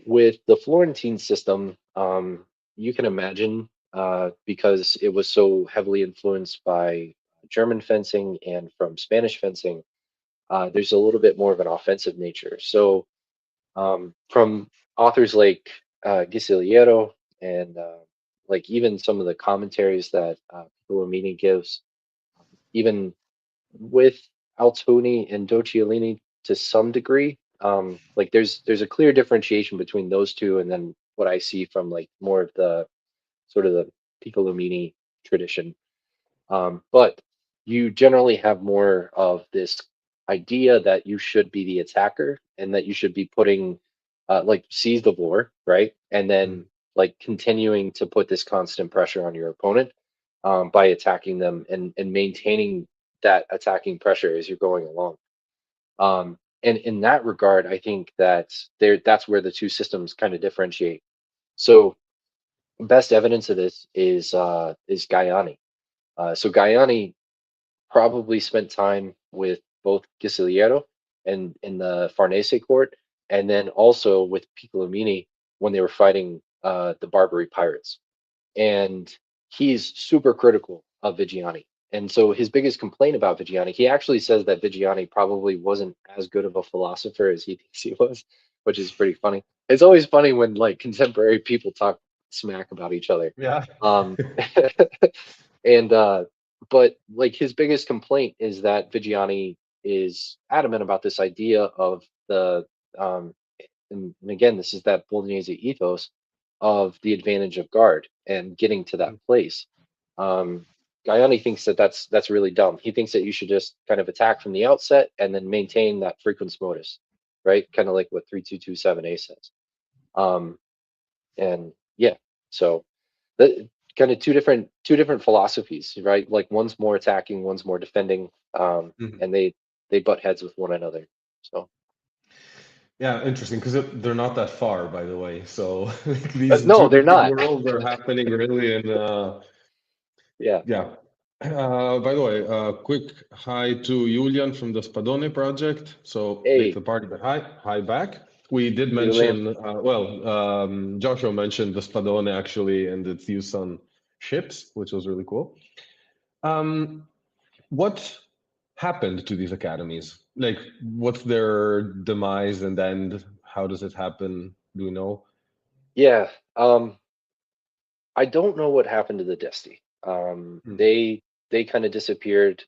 with the Florentine system, you can imagine because it was so heavily influenced by German fencing and from Spanish fencing, there's a little bit more of an offensive nature. So from authors like Gisiliero and like even some of the commentaries that Filomeni gives, even with Altoni and Docciolini to some degree. Like there's a clear differentiation between those two, and then what I see from like more of the sort of the Piccolomini tradition. But you generally have more of this idea that you should be the attacker and that you should be putting like seize the war, right? And then like continuing to put this constant pressure on your opponent by attacking them and maintaining that attacking pressure as you're going along. And in that regard, I think that that's where the two systems kind of differentiate. So best evidence of this is Gaiani. So Gaiani probably spent time with both Gisiliero and in the Farnese court, and then also with Piccolomini when they were fighting the Barbary pirates. And he's super critical of Vigiani. And so his biggest complaint about Vigiani, he actually says that Vigiani probably wasn't as good of a philosopher as he thinks he was, which is pretty funny. It's always funny when like contemporary people talk smack about each other. Yeah. Um, and but like his biggest complaint is that Vigiani is adamant about this idea of the um, and again, this is that Bolognese ethos of the advantage of guard and getting to that place. Um, Gaiani thinks that that's really dumb. He thinks that you should just kind of attack from the outset and then maintain that frequency modus, right? Kind of like what 3227A says. Um, and yeah, so the kind of two different philosophies, right? Like one's more attacking, one's more defending, Mhm. and they butt heads with one another. So Yeah, interesting because they're not that far, by the way. So like, these no, two they're different not. worlds are happening really in Yeah. yeah. By the way, quick hi to Julian from the Spadone project. So late to Hey, the party, but hi back. We did Julian. mention, Joshua mentioned the Spadone actually and its use on ships, which was really cool. What happened to these academies? Like, what's their demise and end? How does it happen? Do we know? Yeah. I don't know what happened to the Desti. Hmm. They kind of disappeared.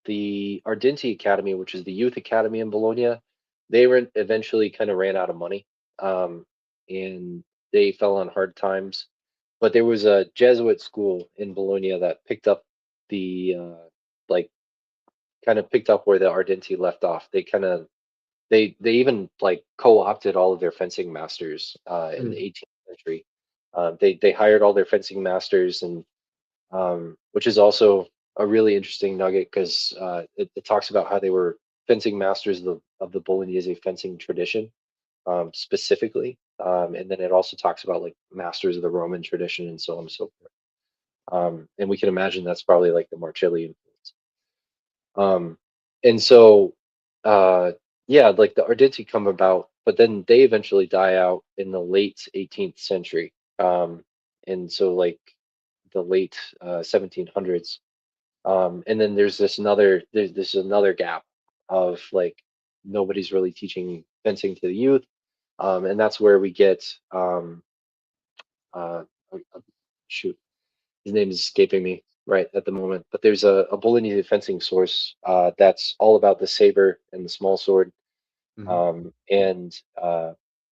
The Ardenti Academy, which is the youth academy in Bologna, they were eventually kind of ran out of money, and they fell on hard times. But there was a Jesuit school in Bologna that picked up the like kind of picked up where the Ardenti left off. They even like co-opted all of their fencing masters in the Hmm. 18th century. They hired all their fencing masters, and which is also a really interesting nugget because it talks about how they were fencing masters of the Bolognese fencing tradition specifically, and then it also talks about like masters of the Roman tradition and so on and so forth. And we can imagine that's probably like the Marcelli influence. And so, uh, yeah, like the Ardenti come about, but then they eventually die out in the late 18th century. And so, like the late 1700s. And then there's another gap of like nobody's really teaching fencing to the youth. And that's where we get uh, shoot, his name is escaping me right at the moment, but there's a Bolognese fencing source that's all about the saber and the small sword. Hmm. And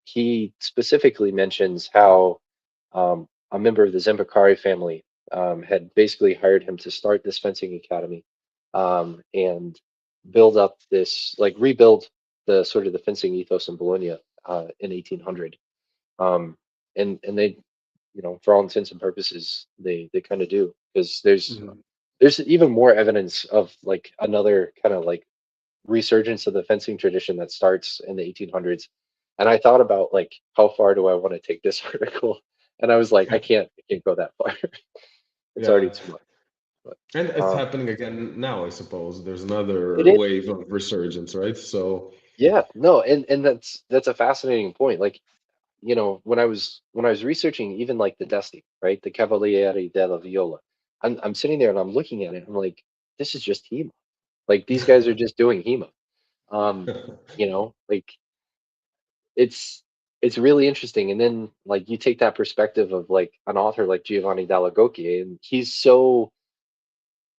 he specifically mentions how a member of the Zembacari family had basically hired him to start this fencing academy and build up this, like rebuild the sort of the fencing ethos in Bologna in 1800. Um, and they, for all intents and purposes, they kind of do because Hmm. there's even more evidence of like another kind of like resurgence of the fencing tradition that starts in the 1800s. And I thought about like how far do I want to take this article, and I was like, I can't go that far. It's already Yeah. too much. But And it's um, happening again now, I suppose. There's it another is, wave of resurgence, right? So, yeah, no, and that's a fascinating point. Like when I was researching even like the Desti, right, the Cavaliere della Viola, I'm sitting there and I'm looking at it. I'm like, this is just HEMA. Like these guys are just doing HEMA. Like it's really interesting. And then like you take that perspective of like an author like Giovanni Dalla Gocchia, and he's so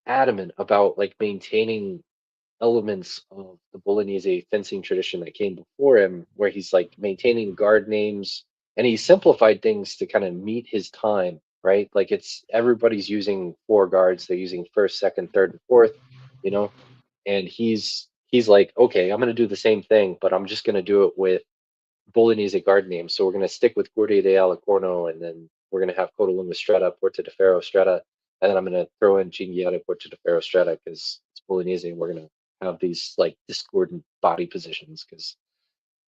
adamant about like maintaining elements of the Bolognese fencing tradition that came before him, where he's like maintaining guard names and he simplified things to kind of meet his time, right? Like it's everybody's using four guards, they're using first, second, third, and fourth, you know, and he's like, okay, I'm gonna do the same thing, but I'm just gonna do it with Bolognese guard names. So we're gonna stick with Guardia de Alacorno, and then we're gonna have Codalunga Stretta, Porta de Ferro Stretta, and then I'm gonna throw in Cinghiale Porta de Ferro Stretta because it's Bolognese, and we're gonna have these like discordant body positions because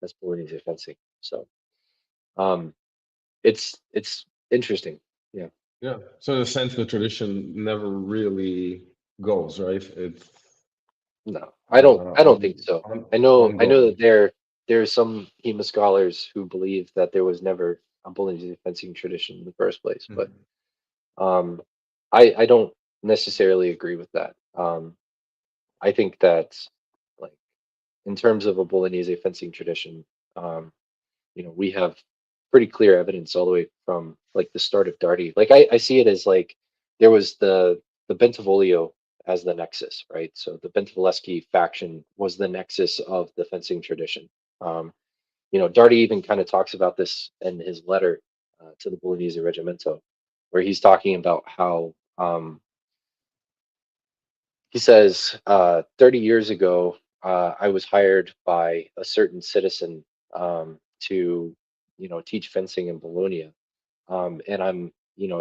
that's Bolognese fencing. So um, it's interesting. Yeah. yeah. So in a sense, the tradition never really goes, right? It's No, I don't think so. I know that ongoing. there's some HEMA scholars who believe that there was never a Bolognese fencing tradition in the first place, but Mhm. Um, I don't necessarily agree with that. I think that like in terms of a Bolognese fencing tradition, um, we have pretty clear evidence all the way from like the start of Darty. Like I see it as like there was the Bentivoglio as the nexus, right? So the Bentivoleschi faction was the nexus of the fencing tradition. Um, Darty even kind of talks about this in his letter to the Bolognese Regimento, where he's talking about how he says 30 years ago I was hired by a certain citizen to teach fencing in Bologna, and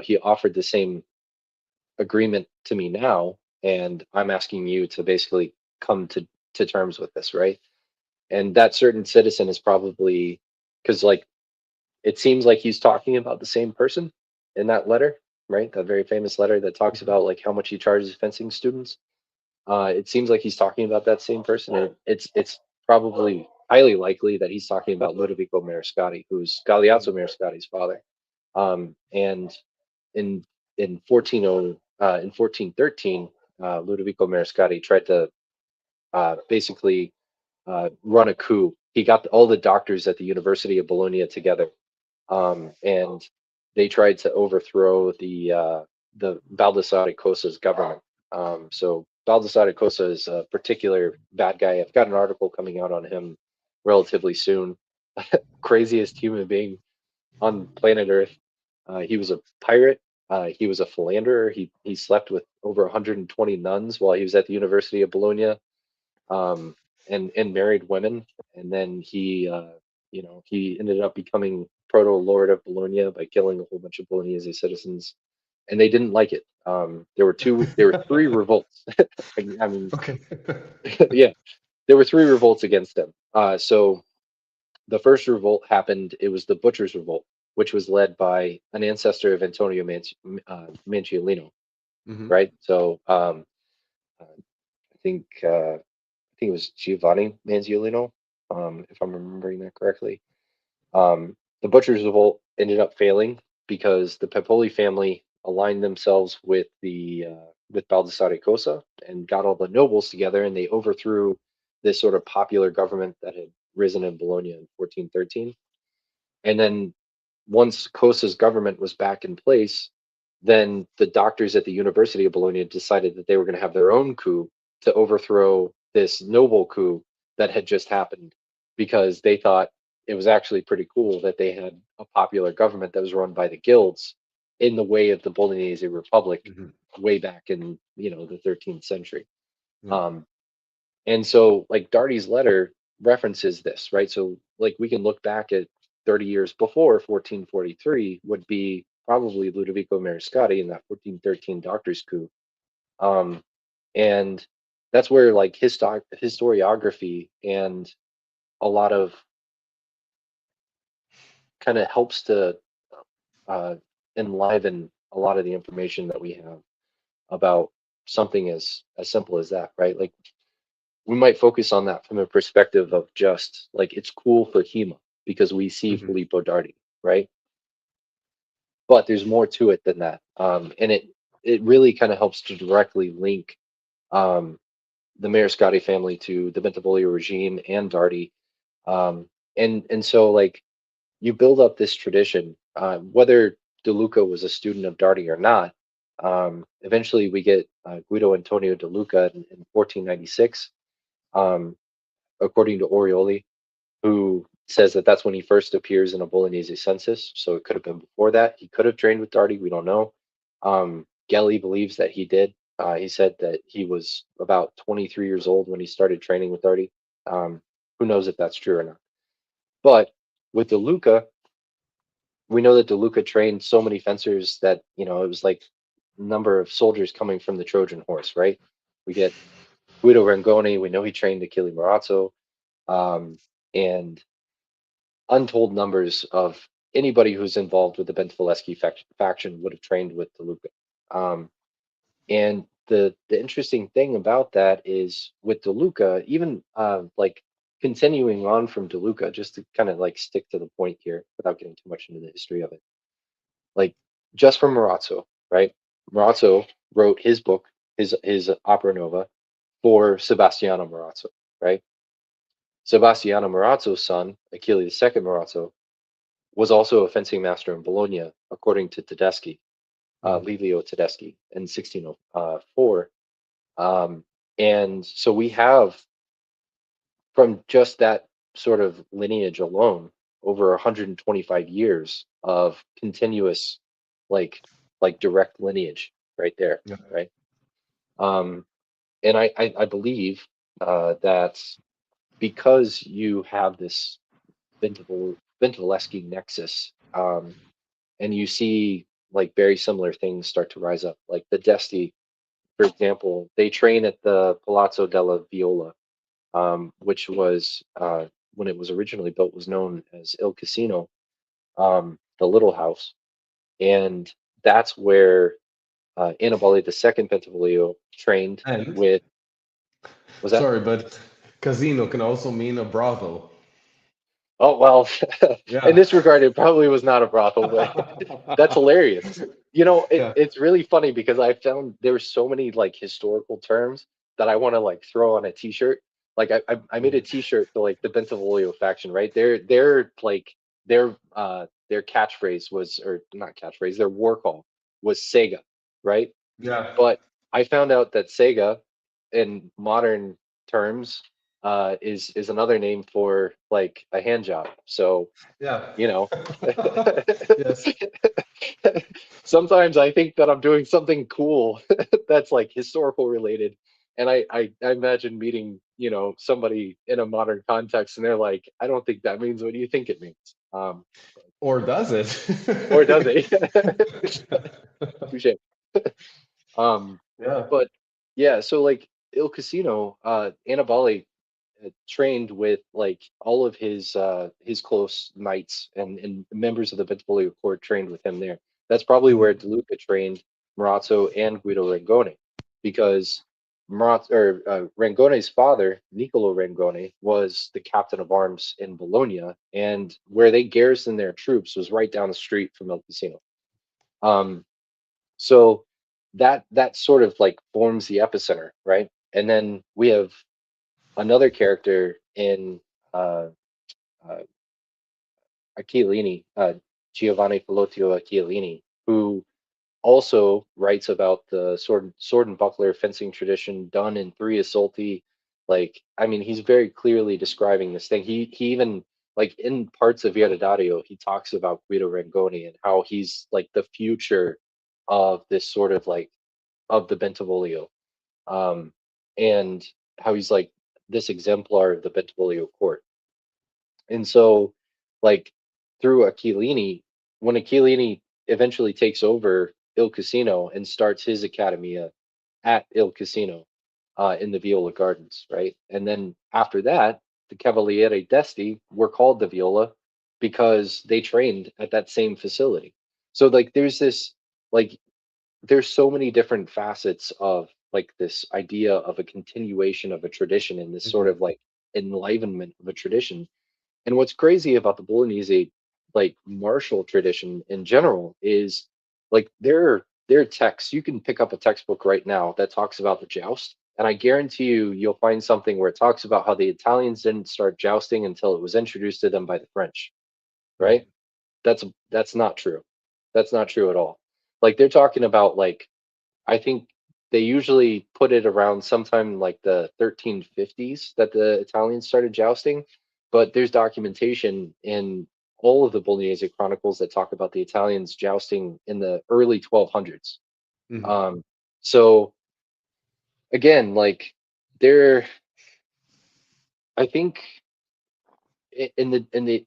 he offered the same agreement to me now, and I'm asking you to basically come to terms with this, right? And that certain citizen is probably because like it seems like he's talking about the same person in that letter, right? That very famous letter that talks about like how much he charges fencing students. It seems like he's talking about that same person. And it's probably highly likely that he's talking about Ludovico Mariscotti, who's Galeazzo Mariscotti's father. And in in 1413, Ludovico Mariscotti tried to basically run a coup. He got all the doctors at the University of Bologna together, and they tried to overthrow the Baldassare Cosa's government. So Baldassare Cosa is a particular bad guy. I've got an article coming out on him relatively soon. Craziest human being on planet Earth. He was a pirate. He was a philanderer. He slept with over 120 nuns while he was at the University of Bologna, um, and married women. And then he ended up becoming proto lord of Bologna by killing a whole bunch of Bolognese citizens, and they didn't like it. There were three revolts. I mean, Okay. yeah, there were three revolts against him. So the first revolt happened. It was the Butchers' Revolt, which was led by an ancestor of Antonio Manciolino, Hmm. right? So I think it was Giovanni Manziolino, if I'm remembering that correctly. The Butchers' Revolt ended up failing because the Pepoli family aligned themselves with Baldassare Cosa and got all the nobles together, and they overthrew this sort of popular government that had risen in Bologna in 1413. And then once Cosa's government was back in place, then the doctors at the University of Bologna decided that they were going to have their own coup to overthrow this noble coup that had just happened because they thought it was actually pretty cool that they had a popular government that was run by the guilds in the way of the Bolognese Republic Hmm. way back in the 13th century. Yeah. Um, and so, like Darty's letter references this, right? So, like we can look back at 30 years before 1443 would be probably Ludovico Mariscotti in that 1413 doctor's coup, um, and that's where like historiography and a lot of kind of helps to uh, enliven a lot of the information that we have about something as simple as that, right? Like we might focus on that from a perspective of just like it's cool for HEMA because we see Hmm. Filippo Dardi, right? But there's more to it than that, and it really kind of helps to directly link um, the Mariscotti family to the Bentivoglio regime and Dardi, and so like you build up this tradition, whether De Luca was a student of Dardi or not. Eventually, we get Guido Antonio De Luca in 1496. Um, According to Orioli, who says that that's when he first appears in a Bolognese census. So it could have been before that. He could have trained with Darty. We don't know. Gelli believes that he did. He said that he was about 23 years old when he started training with Darty. Who knows if that's true or not? But with DeLuca, we know that DeLuca trained so many fencers that it was like number of soldiers coming from the Trojan horse, right? We get Guido Rangoni. We know he trained Achille Marazzo, and untold numbers of anybody who's involved with the Bentivoleschi faction would have trained with DeLuca. Um, and the interesting thing about that is with DeLuca, even like continuing on from DeLuca, just to kind of like stick to the point here without getting too much into the history of it, like just from Marazzo, right? Marazzo wrote his book, his opera nova for Sebastiano Marazzo, right? Sebastiano Marazzo's son, Achille II Marazzo, was also a fencing master in Bologna, according to Tedeschi, Hmm. Lelio Tedeschi, in 1604. And so we have, from just that sort of lineage alone, over 125 years of continuous, like direct lineage right there, Yeah. right? Um, and I believe that because you have this Vintileschi nexus, and you see like very similar things start to rise up. Like the Desti, for example, they train at the Palazzo della Viola, which was when it was originally built was known as Il Casino, the Little House, and that's where Annibale II Bentivoglio trained And with. Was that? sorry, but casino can also mean a brothel. Oh well, in Yeah. this regard, it probably was not a brothel, but that's hilarious. Yeah. It's really funny because I found there's so many like historical terms that I want to like throw on a t-shirt. Like I made a t-shirt for like the Bentivoglio faction, right? Their catchphrase was, or not catchphrase, their war call was Sega, right? Yeah. But I found out that Sega, in modern terms, is another name for like a hand job. So Yeah. you know, Yes. sometimes I think that I'm doing something cool that's like historical related, and I imagine meeting somebody in a modern context, and they're like, I don't think that means what do you think it means? Or does Or does it? it? Touche. Um, Yeah. but yeah, so like Il Casino, Annibale trained with like all of his close knights and members of the Bentivoglio court trained with him there. That's probably where Mhm. De Luca trained Marazzo and Guido Rangone, because Rangone's father, Niccolo Rangone, was the captain of arms in Bologna, and where they garrisoned their troops was right down the street from El Casino. Um, so that sort of like forms the epicenter, right? And then we have another character in uh, uh, Achillini, Giovanni Filotio Achillini, who also writes about the sword and buckler fencing tradition done in three assaulti. Like, I mean, he's very clearly describing this thing. He even like in parts of Dario, he talks about Guido Rangoni and how he's like the future of this sort of like of the Bentivoglio, um, and how he's like this exemplar of the Bentivoglio court. And so, like through Aquilini, when Aquilini eventually takes over Il Casino and starts his academia at Il Casino in the Viola Gardens, right? And then after that, the Cavaliere d'Esti were called the Viola because they trained at that same facility. So like like there's so many different facets of like this idea of a continuation of a tradition and this sort Mhm. of like enlivenment of a tradition. And what's crazy about the Bolognese like martial tradition in general is like their texts. You can pick up a textbook right now that talks about the joust, and I guarantee you'll find something where it talks about how the Italians didn't start jousting until it was introduced to them by the French, Right. right? That's not true. That's not true at all. Like they're talking about like I think they usually put it around sometime like the 1350s that the Italians started jousting, but there's documentation in all of the Bolognese chronicles that talk about the Italians jousting in the early 1200s. Mhm. Um, so again, like there, I think in the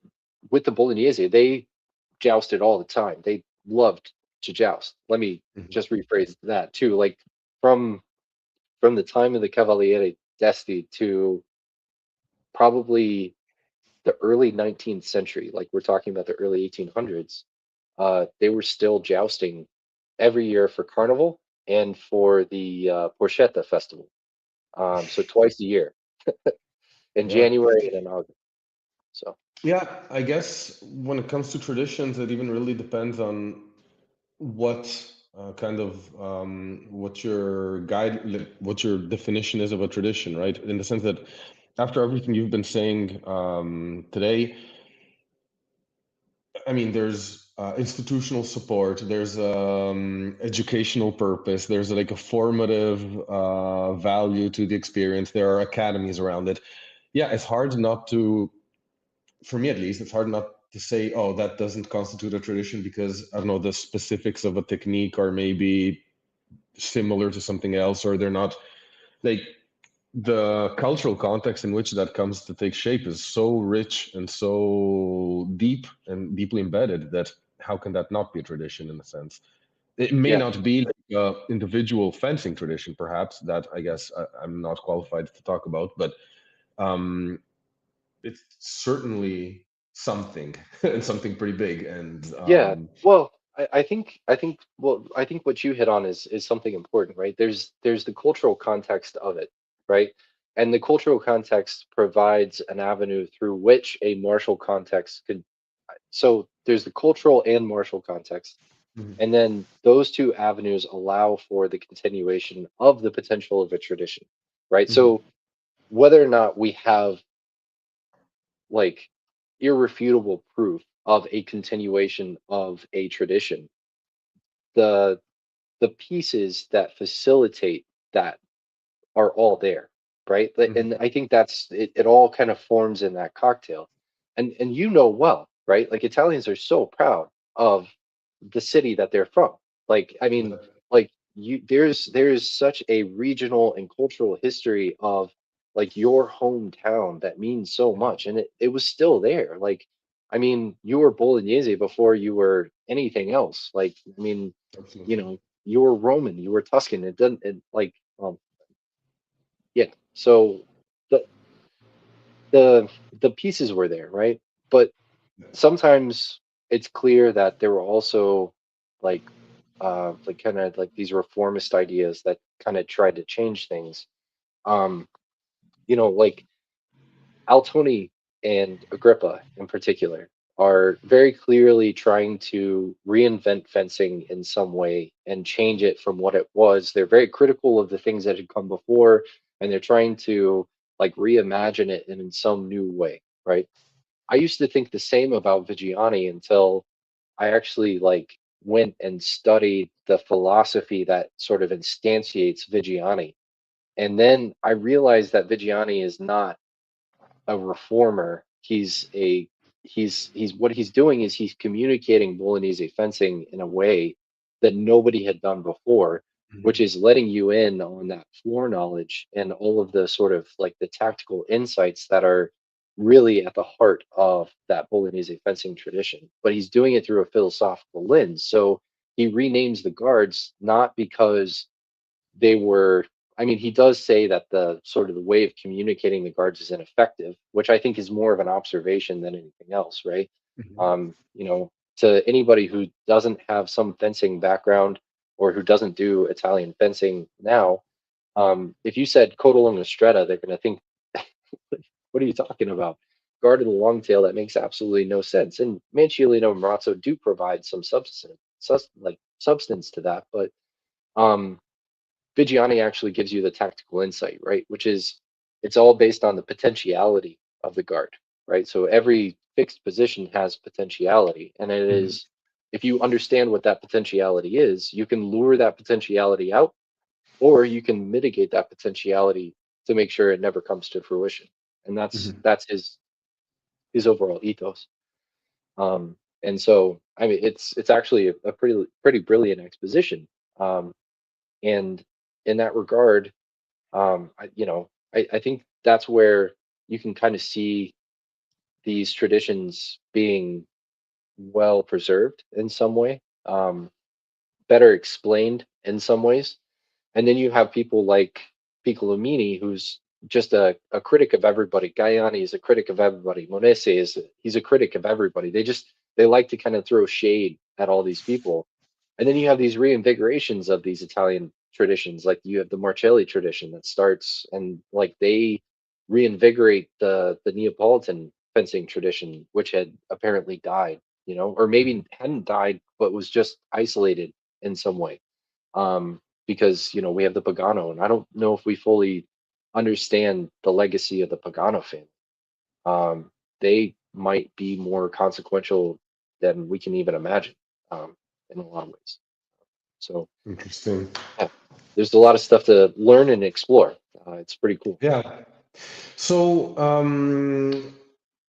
with the Bolognese, they jousted all the time. They loved to joust. Let me Mhm. just rephrase that too. Like from from the time of the Cavaliere d'Esti to probably the early 19th century, like we're talking about the early 1800s, they were still jousting every year for Carnival and for the Porchetta Festival. So twice a year in Yeah. January and in August. So Yeah, I guess when it comes to traditions, it even really depends on what kind of what your guide, like, what your definition is of a tradition, right? In the sense that after everything you've been saying today, I mean, there's institutional support, there's educational purpose, there's like a formative value to the experience. There are academies around it. Yeah, it's hard not to, for me at least, it's hard not to say, oh, that doesn't constitute a tradition because I don't know, the specifics of a technique are maybe similar to something else, or they're not like the cultural context in which that comes to take shape is so rich and so deep and deeply embedded that how can that not be a tradition in a sense? It may yeah, not be like a individual fencing tradition, perhaps, that I guess I'm not qualified to talk about, but um, it's certainly something and something pretty big. And Yeah. Well, I think what you hit on is something important, right? There's the cultural context of it, right? And the cultural context provides an avenue through which a martial context could. So there's the cultural and martial context, Mhm, and then those two avenues allow for the continuation of the potential of a tradition, right? mhm, So whether or not we have like irrefutable proof of a continuation of a tradition, the the pieces that facilitate that are all there, right? mhm. And I think that's it, it all kind of forms in that cocktail. And you know well, right? Like Italians are so proud of the city that they're from. Like, I mean, like you there's such a regional and cultural history of like your hometown that means so much. And it was still there. Like, I mean, you were Bolognese before you were anything else. Like, I mean, you Absolutely. know, you were Roman, you were Tuscan. It doesn't it, like yeah. So the the the pieces were there, right? But sometimes it's clear that there were also like kind of like these reformist ideas that kind of tried to change things. Um, like Altoni and Agrippa in particular are very clearly trying to reinvent fencing in some way and change it from what it was. They're very critical of the things that had come before, and they're trying to like reimagine it in some new way, right? I used to think the same about Vigiani until I actually like went and studied the philosophy that sort of instantiates Vigiani. And then I realized that Vigiani is not a reformer. He's what he's doing is he's communicating Bolognese fencing in a way that nobody had done before, which Mhm, is letting you in on that floor knowledge and all of the sort of like the tactical insights that are really at the heart of that Bolognese fencing tradition. But he's doing it through a philosophical lens. So he renames the guards not because they were I mean, he does say that the sort of the way of communicating the guards is ineffective, which I think is more of an observation than anything else, right? mhm, Um, you know, to anybody who doesn't have some fencing background or who doesn't do Italian fencing now, if you said Codalonga Stretta, they're going to think, what are you talking about? Guard of the long tail, that makes absolutely no sense. And Manciolino and Marazzo do provide some substance to that, but um, Vigiani actually gives you the tactical insight, right? Which is it's all based on the potentiality of the guard, right? So every fixed position has potentiality, and it mhm, is if you understand what that potentiality is, you can lure that potentiality out, or you can mitigate that potentiality to make sure it never comes to fruition. And mhm. that's his overall ethos. And so I mean it's actually a pretty brilliant exposition. And in that regard, I think that's where you can kind of see these traditions being well preserved in some way, better explained in some ways. And then you have people like Piccolomini, who's just a critic of everybody. Gaiani is a critic of everybody. Monese he's a critic of everybody. They like to kind of throw shade at all these people. And then you have these reinvigorations of these Italian traditions, like you have the Marcelli tradition that starts and like they reinvigorate the Neapolitan fencing tradition, which had apparently died, or maybe hadn't died, but was just isolated in some way. Because we have the Pagano, and I don't know if we fully understand the legacy of the Pagano family. Um, they might be more consequential than we can even imagine, in a lot of ways. So Interesting. yeah, there's a lot of stuff to learn and explore. It's pretty cool. Yeah. So,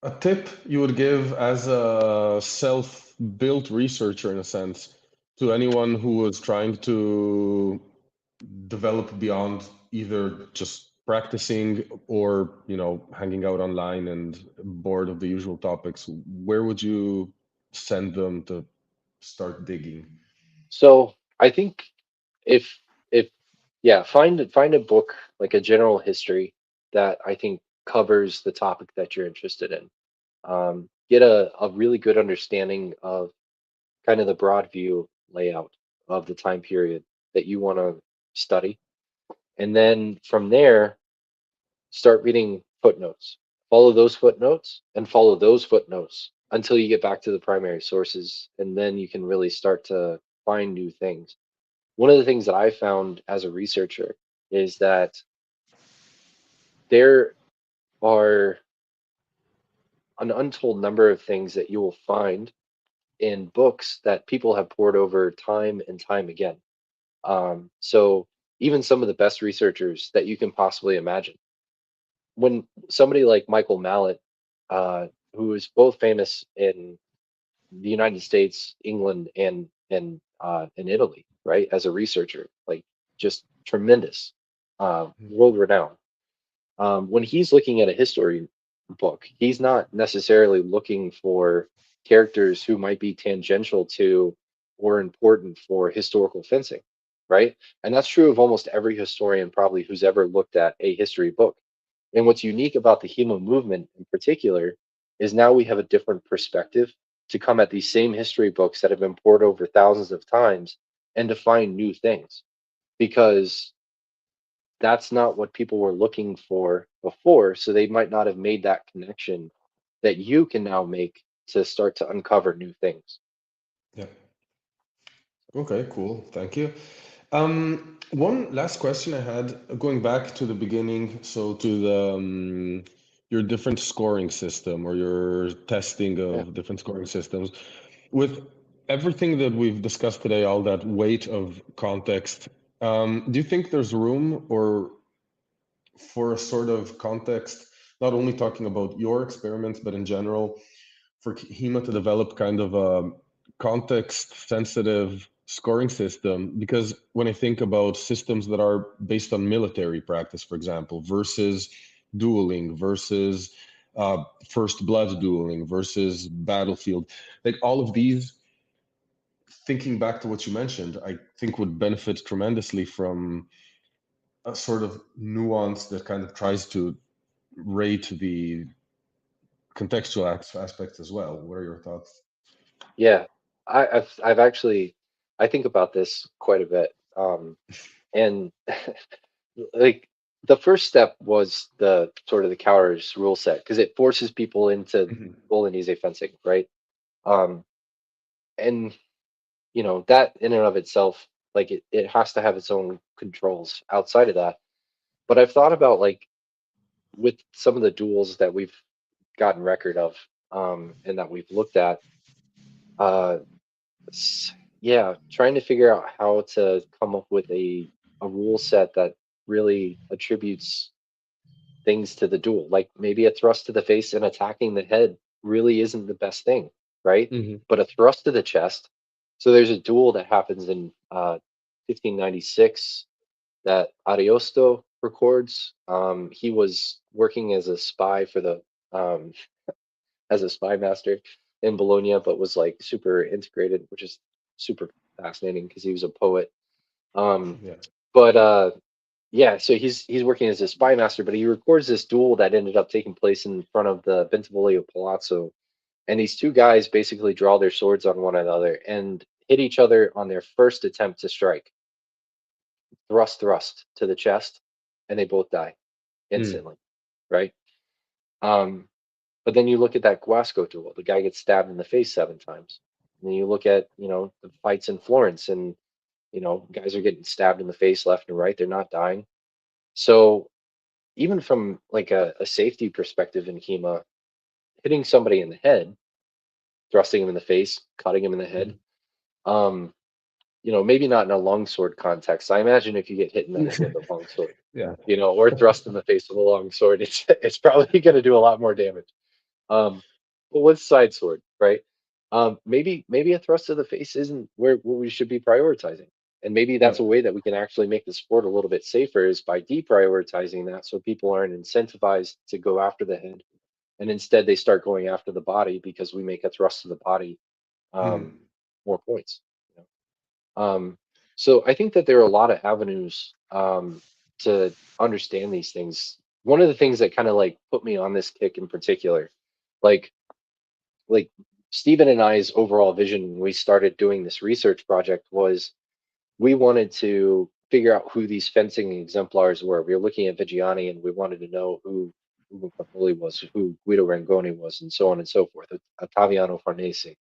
a tip you would give as a self-built researcher, in a sense, to anyone who was trying to develop beyond either just practicing or, hanging out online and bored of the usual topics, where would you send them to start digging? So I think if if yeah, find a book like a general history that I think covers the topic that you're interested in. Get a really good understanding of kind of the broad view layout of the time period that you want to study. And then from there, start reading footnotes. Follow those footnotes and follow those footnotes until you get back to the primary sources. And then you can really start to find new things. One of the things that I found as a researcher is that there are an untold number of things that you will find in books that people have poured over time and time again. So even some of the best researchers that you can possibly imagine, when somebody like Michael Mallet, who is both famous in the United States, England, and in Italy, right, as a researcher, like just tremendous, world renowned. When he's looking at a history book, he's not necessarily looking for characters who might be tangential to or important for historical fencing, right? And that's true of almost every historian probably who's ever looked at a history book. And what's unique about the Hemo movement in particular is now we have a different perspective to come at these same history books that have been poured over thousands of times and to find new things because that's not what people were looking for before. So they might not have made that connection that you can now make to start to uncover new things. Yeah. Okay, cool. Thank you. One last question I had, going back to the beginning, so to the your different scoring system or your testing Yeah. of different scoring systems. With everything that we've discussed today, all that weight of context, do you think there's room or for a sort of context, not only talking about your experiments, but in general, for HEMA to develop kind of a context sensitive scoring system? Because when I think about systems that are based on military practice, for example, versus dueling, versus first blood dueling, versus battlefield, like all of these, thinking back to what you mentioned, I think would benefit tremendously from a sort of nuance that kind of tries to rate the contextual aspects as well. What are your thoughts? Yeah. I've actually, I think about this quite a bit. And like the first step was the sort of the cowers rule set because it forces people into Mhm. Bolognese fencing, right? Um, and that in and of itself, like it has to have its own controls outside of that. But I've thought about like with some of the duels that we've gotten record of, and that we've looked at, uh, yeah, trying to figure out how to come up with a rule set that really attributes things to the duel. Like maybe a thrust to the face and attacking the head really isn't the best thing, right? Mhm. But a thrust to the chest. So there's a duel that happens in 1596 that Ariosto records. He was working as a spy for the um, as a spy master in Bologna, but was like super integrated, which is super fascinating because he was a poet. Um, Yeah. but yeah, so he's working as a spy master, but he records this duel that ended up taking place in front of the Bentivoglio Palazzo, and these two guys basically draw their swords on one another and hit each other on their first attempt to strike. Thrust to the chest, and they both die Mm. instantly, right? Um, but then you look at that Guasco duel, the guy gets stabbed in the face 7 times. And then you look at, the fights in Florence, and guys are getting stabbed in the face left and right. They're not dying. So even from like a safety perspective in HEMA, hitting somebody in the head, thrusting him in the face, cutting him in the head, Mhm. um, maybe not in a longsword context. I imagine if you get hit in the head with a longsword, Yeah. or thrust in the face with a longsword, it's probably going to do a lot more damage. But with side sword, right? Maybe a thrust to the face isn't where what we should be prioritizing, and maybe Yeah. that's a way that we can actually make the sport a little bit safer is by deprioritizing that, so people aren't incentivized to go after the head, and instead they start going after the body because we make a thrust to the body um, Mm. more points. You so I think that there are a lot of avenues to understand these things one of the things that kind of like put me on this kick in particular, like like Stephen and I's overall vision when we started doing this research project was we wanted to figure out who these fencing exemplars were. We were looking at Vigiani and we wanted to know who Campoli was, who Guido Rangoni was, and so on and so forth, Ottaviano Farnese.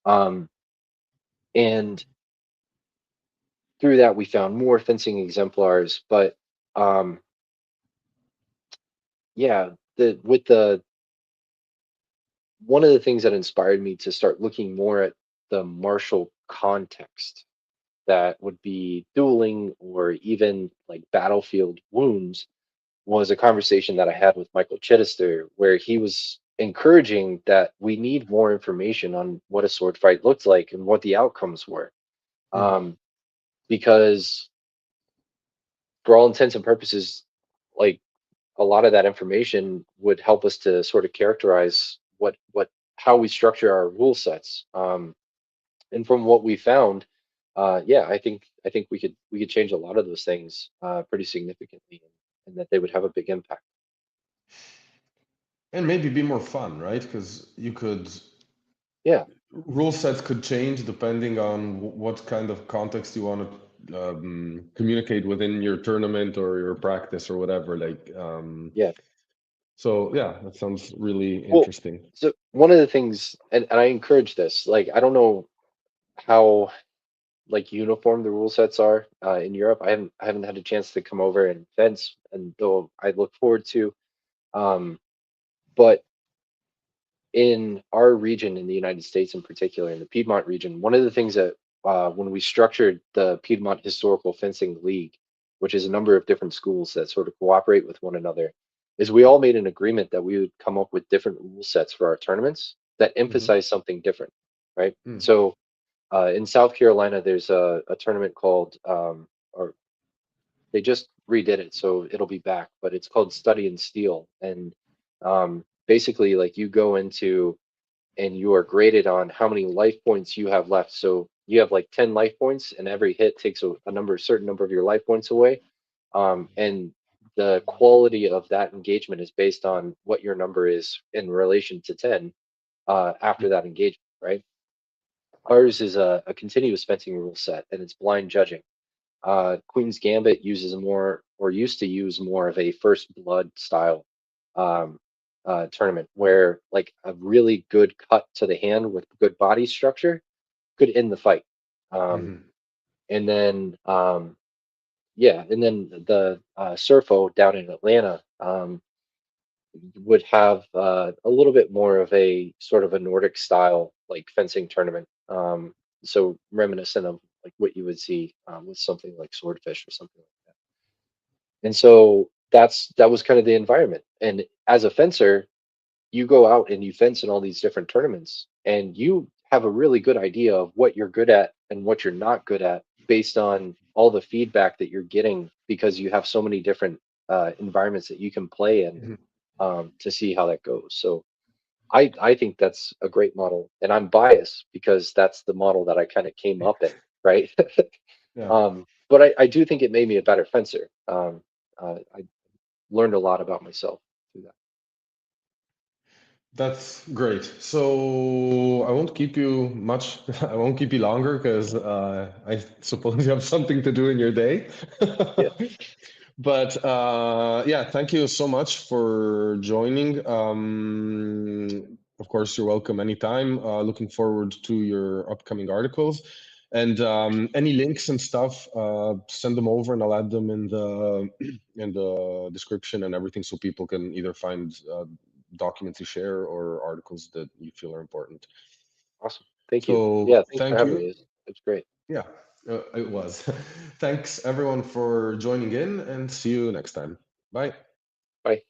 Um, and through that, we found more fencing exemplars. But yeah, the one of the things that inspired me to start looking more at the martial context that would be dueling or even like battlefield wounds was a conversation that I had with Michael Chittister, where he was encouraging that we need more information on what a sword fight looked like and what the outcomes were. Mhm. Because for all intents and purposes, like a lot of that information would help us to sort of characterize what how we structure our rule sets. And from what we found, yeah, I think we could change a lot of those things pretty significantly, and that they would have a big impact. And maybe be more fun, right? Because you could Yeah, rule sets could change depending on what kind of context you want to communicate within your tournament or your practice or whatever. Like, yeah. so yeah, that sounds really Well, interesting. so one of the things, and I encourage this, like I don't know how like uniform the rule sets are in Europe. I haven't had a chance to come over and fence, and though I look forward to. Um, but in our region, in the United States in particular, in the Piedmont region, one of the things that when we structured the Piedmont Historical Fencing League, which is a number of different schools that sort of cooperate with one another, is we all made an agreement that we would come up with different rule sets for our tournaments that Hmm. emphasize something different, right? Mm. So in South Carolina, there's a tournament called, or they just redid it, so it'll be back, but it's called Study and Steel. And basically, like you go into and you are graded on how many life points you have left. So you have like 10 life points, and every hit takes a certain number of your life points away. And the quality of that engagement is based on what your number is in relation to 10 after that engagement, right? Ours is a continuous fencing rule set, and it's blind judging. Queen's Gambit uses more, or used to use more of a first blood style um, tournament, where like a really good cut to the hand with good body structure could end the fight. Um, Hmm. and then yeah, and then the Surfo down in Atlanta would have a little bit more of a sort of a Nordic style like fencing tournament. So reminiscent of like what you would see with something like Swordfish or something like that. And so that was kind of the environment. And as a fencer, you go out and you fence in all these different tournaments, and you have a really good idea of what you're good at and what you're not good at based on all the feedback that you're getting, because you have so many different environments that you can play in Hmm. to see how that goes. So I think that's a great model, and I'm biased because that's the model that I kind of came up in, right? Yeah. But I do think it made me a better fencer. I learned a lot about myself through that. That's great. So I won't keep you much. I won't keep you longer because I suppose you have something to do in your day. Yeah, But yeah, thank you so much for joining. Of course, you're welcome anytime. Looking forward to your upcoming articles. And any links and stuff, send them over and I'll add them in the in the description and everything so people can either find documents you share or articles that you feel are important. awesome. Thank you. Yeah, So thanks for thank having me. you. It's great. Yeah, it was. Thanks everyone for joining in and see you next time. Bye. Bye.